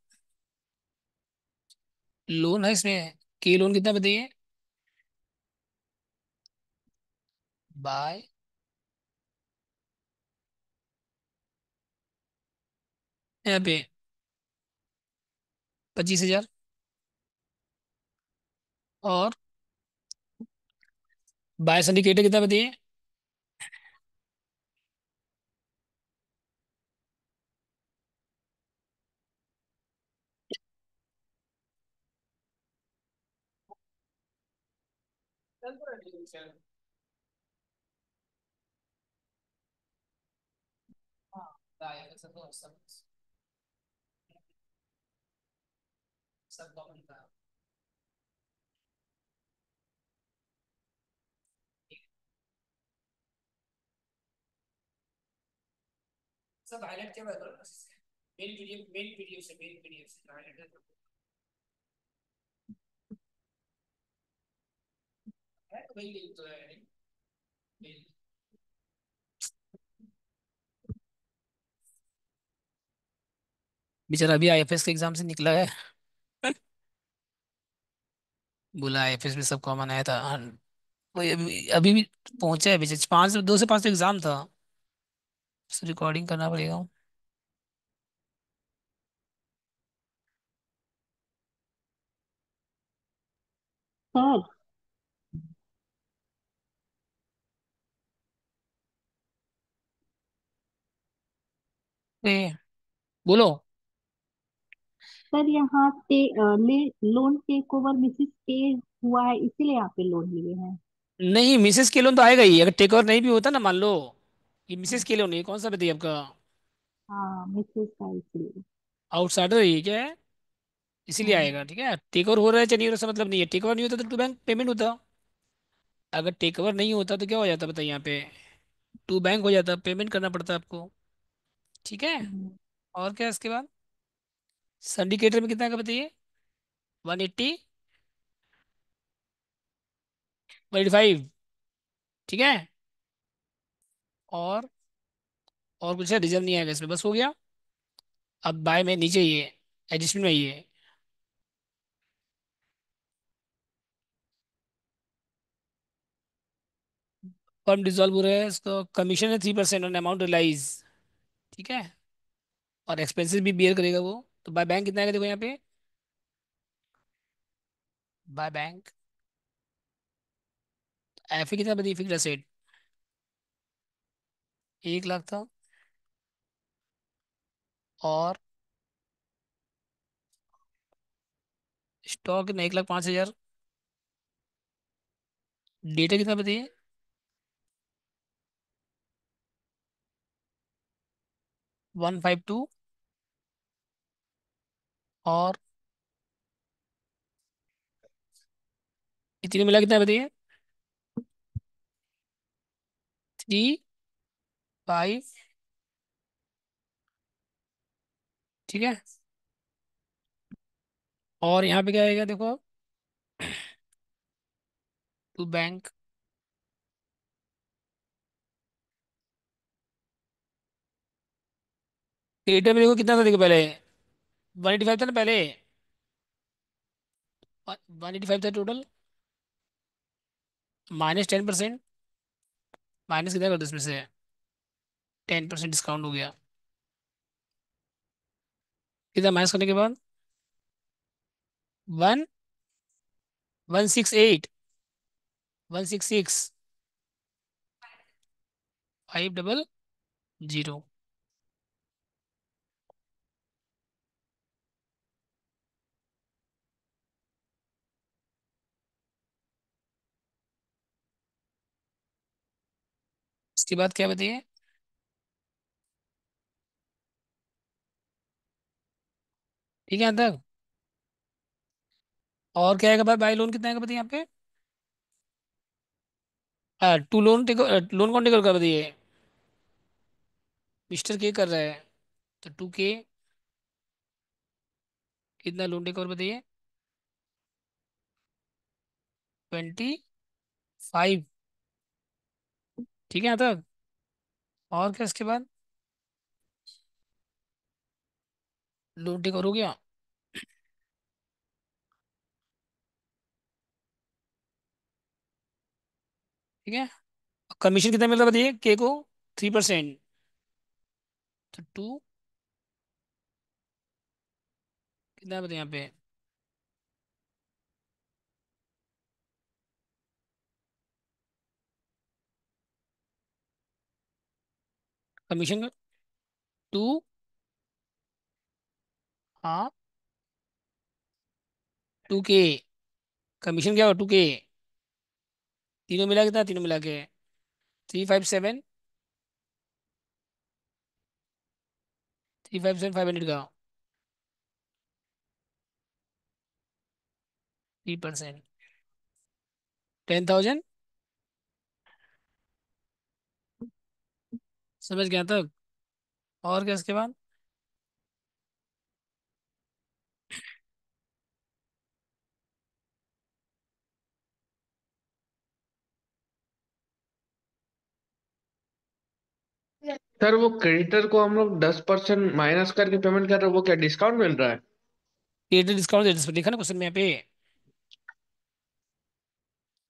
Speaker 1: लोन है इसमें। के लोन कितना बताइए। बाय यहाँ पे 25,000। और बाय सिंडिकेटर कितना बताइए। सब हाईलाइट क्या करो ना, मेन पीडीएफ से हाईलाइट है तो वही लिंक तो है नहीं। main- बेचारा अभी आईएफएस के एग्जाम से निकला है। बोला आईएफएस में सब कॉमन आया था। वही अभी भी पहुंचा है बेचारा। 2 से 5 एग्जाम था। रिकॉर्डिंग करना पड़ेगा।
Speaker 3: सर
Speaker 1: ए, बोलो।
Speaker 3: सर यहाँ पे लोन टेक ओवर मिसेस पे हुआ है, इसीलिए यहाँ पे लोन लिए हैं।
Speaker 1: नहीं, मिसेस के लोन तो आएगा ही। अगर टेक ओवर नहीं भी होता ना, मान लो। ये मिसेस के लोन नहीं, कौन सा बताइए आपका।
Speaker 3: हाँ मिसेस का इसलिए।
Speaker 1: आउटसाइडर है ये, क्या है। इसीलिए
Speaker 3: हाँ।
Speaker 1: आएगा, ठीक है। टेक ओवर हो रहा है चाहे नहीं हो रहा, ऐसा मतलब नहीं है। टेक ओवर नहीं होता तो टू बैंक पेमेंट होता। अगर टेक ओवर नहीं होता तो क्या हो जाता बताइए यहाँ पे। टू बैंक हो जाता, पेमेंट करना पड़ता आपको। ठीक है।
Speaker 3: हम्म,
Speaker 1: और क्या है इसके बाद। सिंडिकेटर में कितना का बताइए। 180। 185। ठीक है। और और कुछ है, रिजर्व नहीं आएगा इसमें, बस हो गया। अब बाय में नीचे ये एडजस्टमेंट में ये फर्म डिसॉल्व हो रहा है, इसका कमीशन है 3% ऑन अमाउंट रिलाइज। ठीक है। और एक्सपेंसेस भी बियर करेगा वो। तो बाय बैंक कितना आएगा देखो यहाँ पे। बाय बैंक एफ कितना बताइए, फिक्स एसेट 1 लाख था। और स्टॉक कितना, 1,05,000। डेटा कितना बताइए। 152। और इतने मिला कितना बताइए। 3, 5। ठीक है। और यहाँ पे क्या आएगा देखो। टू बैंक डेटा में देखो कितना था, देखो पहले 185 था ना पहले। 185 था टोटल। -10%। माइनस कितना कर दो इसमें से। 10% डिस्काउंट हो गया। कितना माइनस करने के बाद। 1, 168। 166। 500। इसके बाद क्या बताइए। ठीक है यहाँ तक। और क्या आएगा भाई, बाई लोन कितना आएगा बताइए यहाँ पे। टू लोन टेक, लोन कौन टेक कर बताइए? मिस्टर के कर रहा है, तो 2K कितना लोन टेक ओवर बताइए? 25। ठीक है यहाँ तक। और क्या इसके बाद? लोन टेक ओवर हो गया। ठीक है। कमीशन कितना मिल रहा है बताइए के को? 3%। तो टू कितना बताइए यहाँ पे? कमीशन 2। हाँ, 2K। कमीशन क्या हुआ? 2K। तीनों मिला कितना? तीनों मिला के 357। 357 500 का 3%। 10,000। समझ गया तक। और क्या इसके बाद?
Speaker 2: सर वो क्रेडिटर को हम लोग 10% माइनस करके पेमेंट कर रहे हैं, वो क्या डिस्काउंट मिल रहा है?
Speaker 1: क्रिएटर डिस्काउंट देखा ना क्वेश्चन में यहाँ पे?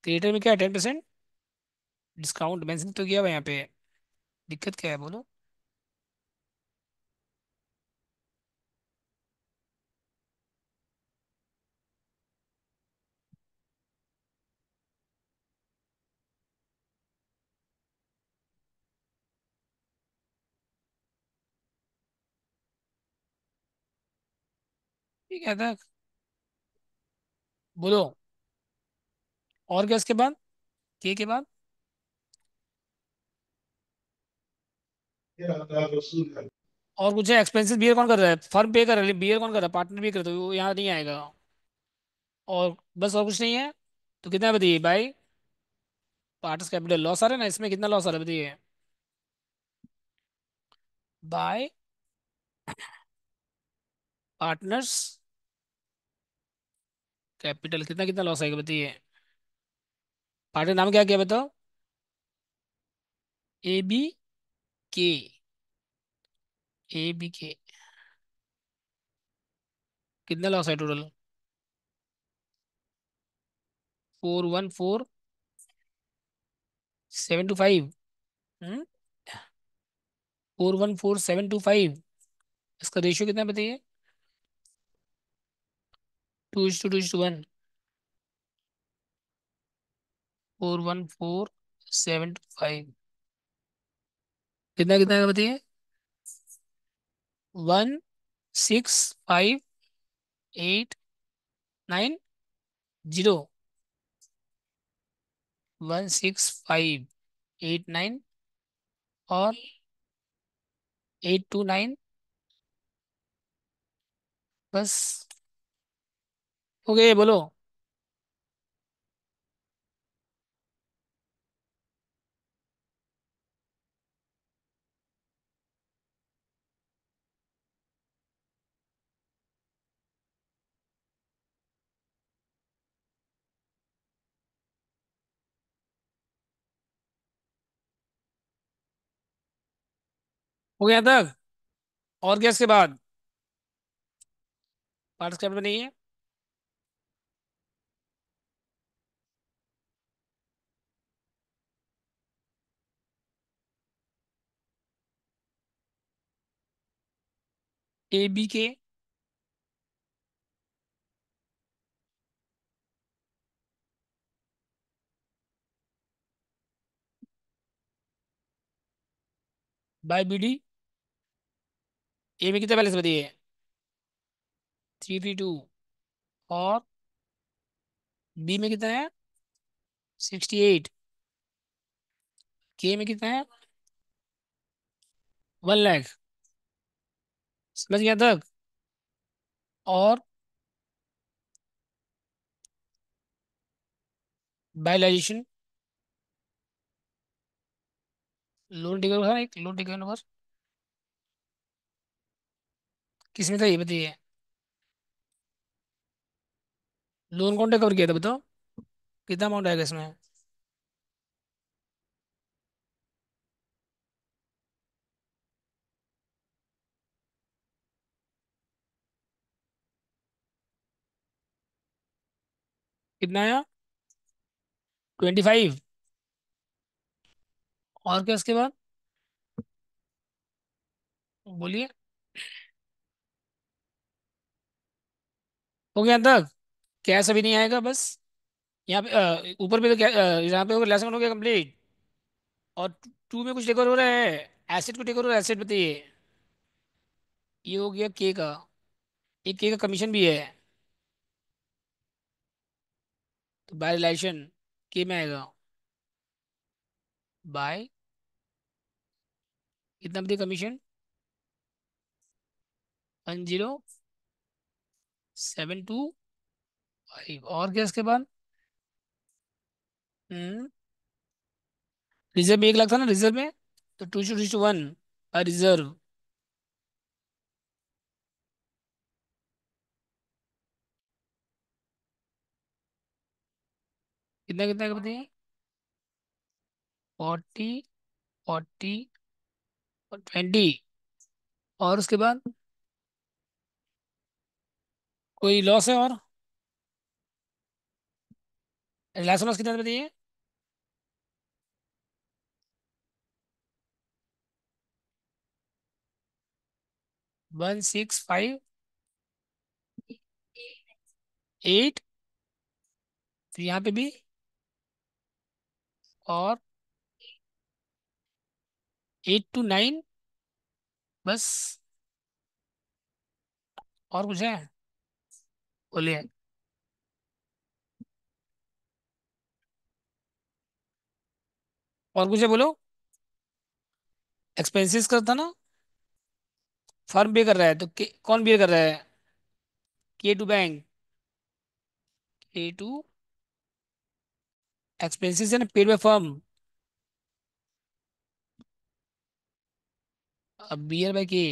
Speaker 1: क्रिएटर में क्या है? 10% डिस्काउंट मेंशन तो किया हुआ है यहाँ पे। दिक्कत क्या है बोलो? ठीक है तक। बोलो। और क्या इसके बाद? के बाद? और कुछ है? एक्सपेंसेस बियर कौन कर रहा है? फर्म पे कर रहा है, बियर कौन कर रहा है? पार्टनर भी कर रहा है, तो वो यहाँ नहीं आएगा। और बस, और कुछ नहीं है। तो कितना बताइए भाई? पार्टनर्स कैपिटल लॉस आ रहा है ना इसमें? कितना लॉस आ रहा है बताइए? बाय पार्टनर्स कैपिटल कितना कितना लॉस आएगा बताइए? पार्टनर नाम क्या क्या बताओ? ABK। ABK कितना लॉस है टोटल? 414725। 414725। इसका रेशियो कितना है बताइए? 2:2:1। 414725 कितना कितना है बताइए? 165890। 165890 और 829। बस हो गया, ये बोलो। हो गया तक। और क्या इसके बाद? पार्ट्स कैपिटल नहीं है। ABK bye BD। ए में कितना बैलेंस बताइए? 332। और बी में कितना है? 68। के में कितना है? 1 लाख। समझ गया तक। और बायलाइजेशन लोन टेकर था ना, एक लोन टेकर ओवर, किसमें था ये बताइए। लोन कौन टेक ओवर किया था बताओ, कितना अमाउंट आएगा इसमें। कितना आया, 25। और क्या उसके बाद, बोलिए। हो गया तक, कैश अभी नहीं आएगा बस। यहाँ पे ऊपर पे तो यहाँ पे लेसन हो गया कंप्लीट। और टू में कुछ टेक ओवर हो रहा है, एसेट को टेक ओवर, एसेट बताइए। ये हो गया के का, एक के का कमीशन भी है, तो बाय रिलेशन के में आएगा, बाय कितना बताइए कमीशन, 10725। और क्या इसके बाद, हम्म, रिजर्व में 1 लाख था ना रिजर्व में, तो 2:1 रिजर्व। कितना कितना का बताइए, 40, 40 और 20। और उसके बाद कोई लॉस है और, रिलायंस लॉस कितना था बताइए। 165,8। फिर यहाँ पे भी, और 8 to 9, बस। और कुछ है, बोलिए। और कुछ है बोलो। एक्सपेंसेस का था ना, फर्म पे कर रहा है तो कौन पे कर रहा है, के टू बैंक, के टू एक्सपेंसेस है ना, पेड बाय फर्म। अब बियर बाय के,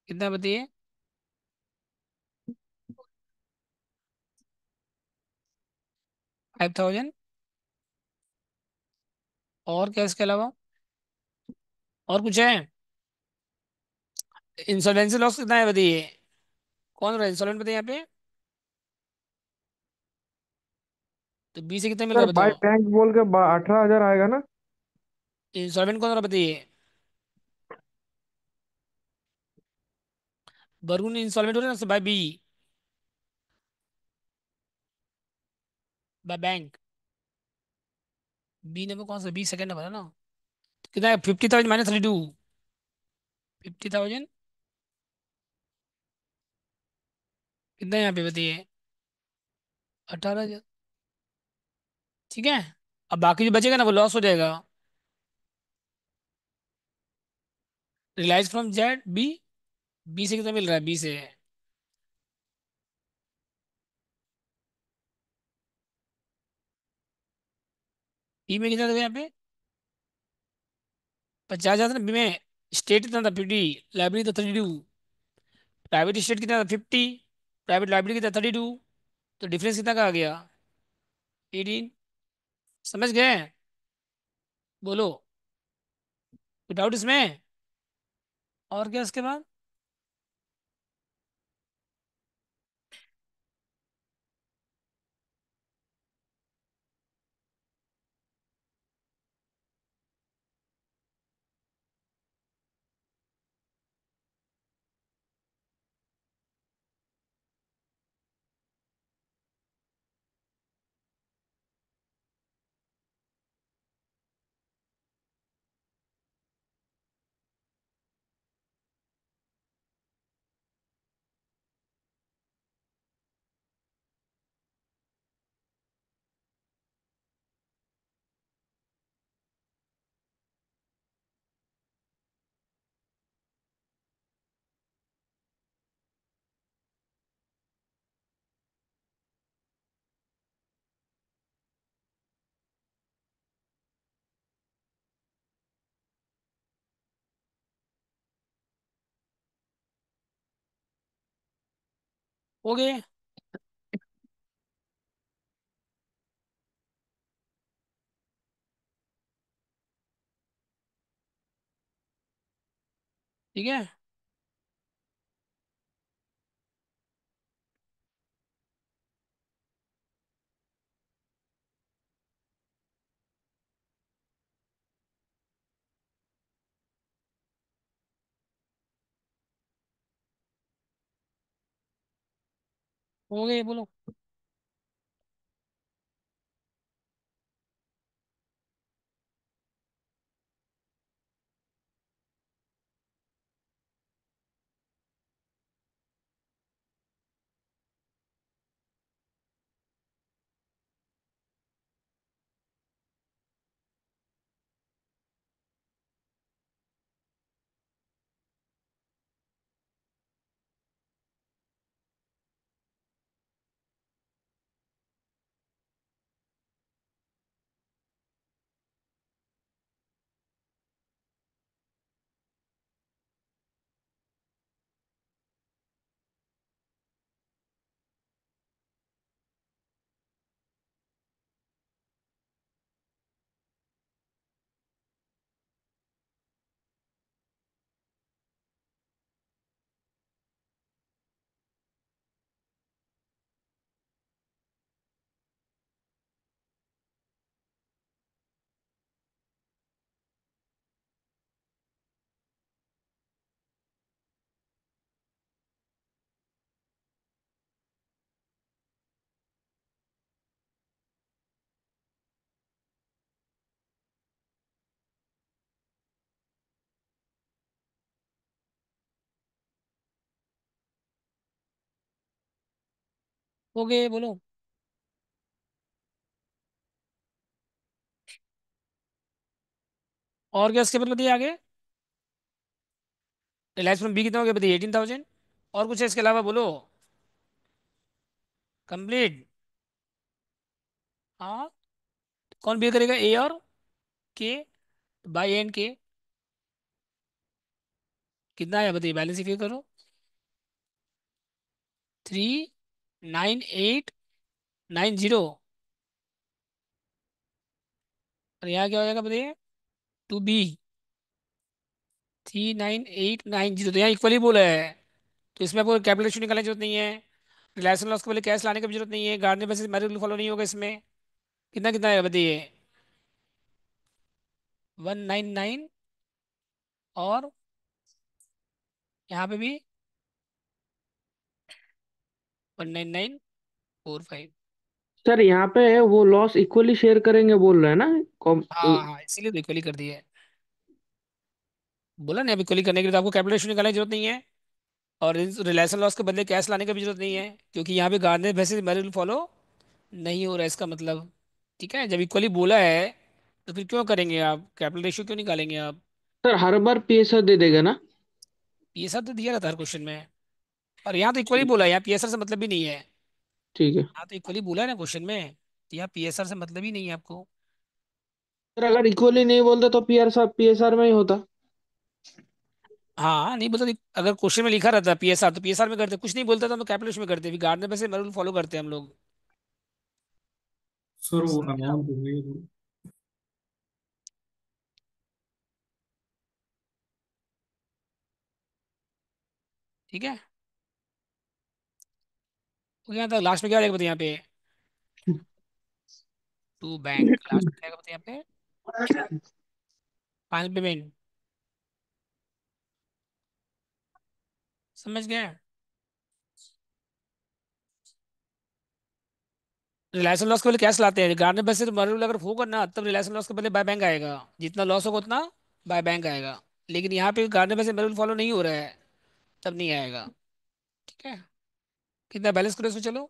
Speaker 1: कितना बताइए। 5,000। और क्या इसके अलावा, और कुछ है। इंश्योरेंस लॉस कितना है बताइए, कौन हो रहा है इंश्योरेंस बताइए यहाँ पे। तो बी से कितना मिल रहा
Speaker 2: सर
Speaker 1: है
Speaker 2: बाय
Speaker 1: बताओ।
Speaker 2: बैंक बोल के 18,000 आएगा ना?
Speaker 1: इंश्योरेंस कौन हो रहा है बताइए। बरगुन इंस्टॉलमेंट हो रहा है ना by B, by bank. B number कौन सा, बी सेकंड नंबर है ना। तो कितना है, 50,000 -32, 50,000। कितना है यहाँ पे बताइए, 18,000। ठीक है। अब बाकी जो बचेगा ना वो लॉस हो जाएगा। Reliance from Z B, B से कितना मिल रहा है, बी से। बी में कितना था यहाँ पे, 50,000 था ना बी में। स्टेट कितना था, 50। लाइब्रेरी था 32। प्राइवेट स्टेट कितना था, 50। प्राइवेट लाइब्रेरी कितना, 32। तो डिफरेंस कितना का आ गया, 18। समझ गए, बोलो। विदाउट इसमें, और क्या इसके बाद। हो गए। ठीक है। हो गए, बोलो। हो गए, बोलो। और क्या इसके मतलब बताइए आगे। रिलायंस में बी कितना हो गया बताइए, 18,000। और कुछ है इसके अलावा, बोलो। कंप्लीट। हाँ। कौन बी करेगा, ए और के, बाई एंड के। कितना है बताइए, बैलेंस ही फिर करो। 39890। और यहाँ क्या हो जाएगा बताइए, 2B। 39890, तो यहाँ इक्वली बोला है। तो इसमें आपको कैपिटल निकालने की जरूरत नहीं है। रिलायंस लॉस को पहले कैश लाने की भी जरूरत नहीं है, गार्डन बेसिस मैरिज फॉलो नहीं होगा इसमें। कितना कितना है बताइए, 199। और यहाँ पे भी 19945।
Speaker 2: सर यहाँ पे वो लॉस इक्वली शेयर करेंगे बोल रहे हैं ना?
Speaker 1: हाँ हाँ, इसीलिए तो इक्वली कर दिया है। बोला नहीं, अब इक्वली करने के लिए तो आपको कैपिटल निकालने की जरूरत नहीं है। और रिलायंस लॉस के बदले कैश लाने की भी जरूरत नहीं है, क्योंकि यहाँ पे गार्डन बेसिस मैरिज फॉलो नहीं हो रहा है इसका मतलब। ठीक है, जब इक्वली बोला है तो फिर क्यों करेंगे आप, कैपिटल रेशियो क्यों निकालेंगे आप।
Speaker 2: सर हर बार पीएसआर दे देगा ना?
Speaker 1: ये सब तो दिया रहता है हर क्वेश्चन में। और यहाँ तो इक्वली बोला है, यहाँ पीएसआर से मतलब ही नहीं है।
Speaker 2: ठीक है।
Speaker 1: यहाँ तो इक्वली बोला है ना क्वेश्चन में, तो यहाँ पीएसआर से मतलब ही नहीं है आपको।
Speaker 2: सर अगर इक्वली नहीं बोलते तो पीएसआर में ही होता।
Speaker 1: हाँ नहीं बोलते, अगर क्वेश्चन में लिखा रहता पीएसआर तो पीएसआर में करते, कुछ नहीं बोलता तो हम लोग कैपिटल में करते, गार्डनर में से रूल फॉलो करते हैं हम लोग।
Speaker 4: सर वो
Speaker 1: समझा।
Speaker 4: अमाउंट है।
Speaker 1: ठीक है। तो यहाँ तक लास्ट में क्या रहेगा बताइए यहाँ पे, टू बैंक लास्ट में क्या आएगा बताइए यहाँ पे, फाइनल पेमेंट। समझ गए। रिलायंस लॉस के पहले कैश लाते हैं, गार्डनर में से मरूल अगर होगा ना तब रिलायंस लॉस के पहले बाय बैंक आएगा, जितना लॉस होगा उतना बाय बैंक आएगा। लेकिन यहाँ पे गार्डनर में से मरूल फॉलो नहीं हो रहा है, तब नहीं आएगा। ठीक है। कितना बैलेंस करो इसमें, चलो।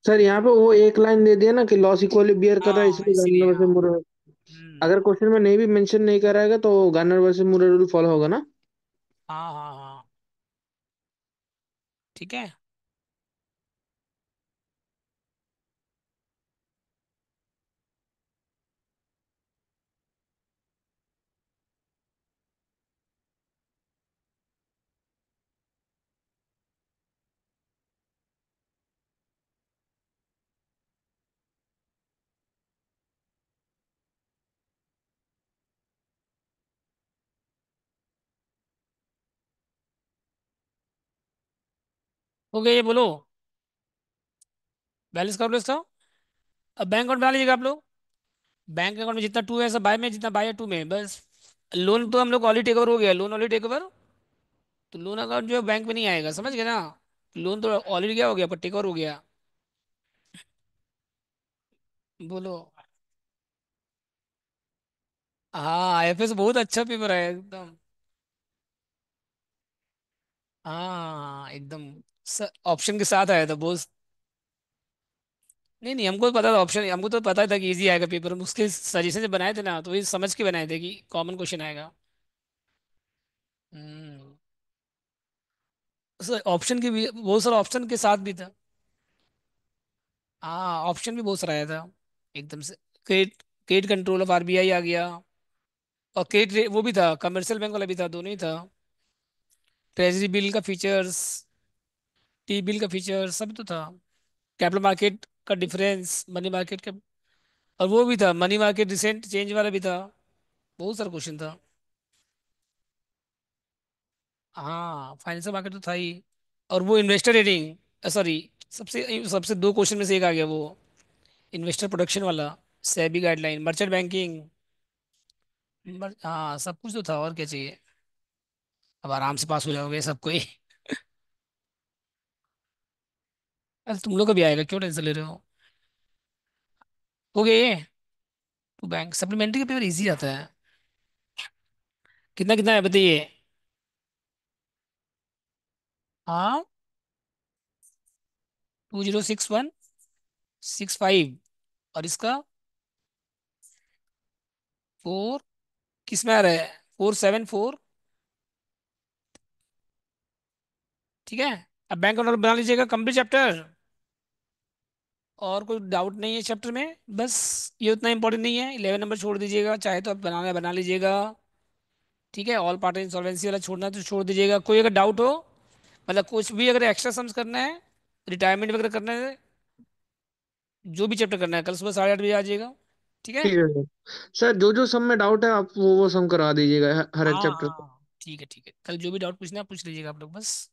Speaker 2: सर यहाँ पे वो एक लाइन दे दिया ना कि लॉस इक्वली बियर कर रहा है
Speaker 1: हाँ
Speaker 2: इसलिए
Speaker 1: इसीलिए,
Speaker 2: गन्ना वर्सेस
Speaker 1: हाँ।
Speaker 2: मुरे।
Speaker 1: हम्म।
Speaker 2: अगर क्वेश्चन में नहीं भी मेंशन नहीं कराएगा तो गन्ना वर्सेस मुरे रूल फॉलो होगा ना?
Speaker 1: हाँ हाँ हाँ। ठीक है। हो गया ये, बोलो। बैलेंस कर लो इसका। अब बैंक अकाउंट बना लीजिएगा आप लोग। बैंक अकाउंट में जितना टू है सब बाय में, जितना बाय है टू में, बस। लोन तो हम लोग ऑलरेडी टेक ओवर हो गया, लोन ऑलरेडी टेक ओवर। तो लोन अकाउंट जो है बैंक में नहीं आएगा, समझ गए ना। लोन तो ऑलरेडी क्या हो गया, पर टेक ओवर हो गया। बोलो। हाँ, आईएफएस बहुत अच्छा पेपर है एकदम। हाँ एकदम। ऑप्शन के साथ आया था बहुत। नहीं नहीं, हमको तो पता था ऑप्शन, हमको तो पता था कि इजी आएगा पेपर, हम उसके सजेशन से बनाए थे ना, तो ये समझ के बनाए थे कि कॉमन क्वेश्चन आएगा। हम्म। सर ऑप्शन के भी बहुत सारा, ऑप्शन के साथ भी था। हाँ, ऑप्शन भी बहुत सारा आया था एकदम से। Credit, credit control of RBI आ गया। और क्रेडिट वो भी था, कमर्शियल बैंक वाला भी था, दोनों ही था। ट्रेजरी बिल का फीचर्स, टी बिल का फीचर्स सब तो था। कैपिटल मार्केट का डिफरेंस, मनी मार्केट का। और वो भी था, मनी मार्केट रिसेंट चेंज वाला भी था। बहुत सारा क्वेश्चन था। हाँ, फाइनेंशियल मार्केट तो था ही। और वो इन्वेस्टर रेटिंग, सॉरी, सबसे सबसे दो क्वेश्चन में से एक आ गया वो, इन्वेस्टर प्रोटेक्शन वाला, सेबी गाइडलाइन, मर्चेंट बैंकिंग। हाँ, सब कुछ तो था, और क्या चाहिए। अब आराम से पास हो जाओगे सब कोई। अरे तुम लोग का भी आएगा, क्यों टेंशन ले रहे हो। हो गया ये। तो बैंक सप्लीमेंट्री का पेपर इजी आता है। कितना कितना है बताइए। हाँ, 206165। और इसका 4, किस में आ रहा है, 474। ठीक है। अब बैंक अकाउंट बना लीजिएगा, कंप्लीट चैप्टर। और कोई डाउट नहीं है चैप्टर में, बस ये उतना इंपॉर्टेंट नहीं है। 11 नंबर छोड़ दीजिएगा, चाहे तो आप बनाना बना लीजिएगा। ठीक है, ऑल पार्ट इंसॉल्वेंसी वाला छोड़ना है तो छोड़ दीजिएगा। कोई अगर डाउट हो, मतलब कुछ भी अगर एक्स्ट्रा सम्स करना है, रिटायरमेंट वगैरह करना है, जो भी चैप्टर करना है, कल सुबह 8:30 बजे आ जाइएगा। ठीक है।
Speaker 2: ठीक है सर। सर जो जो सब में डाउट है आप वो सब करा दीजिएगा हर एक
Speaker 1: हाँ
Speaker 2: चैप्टर।
Speaker 1: हाँ, ठीक है ठीक है, कल जो भी डाउट पूछना है आप पूछ लीजिएगा आप लोग, बस।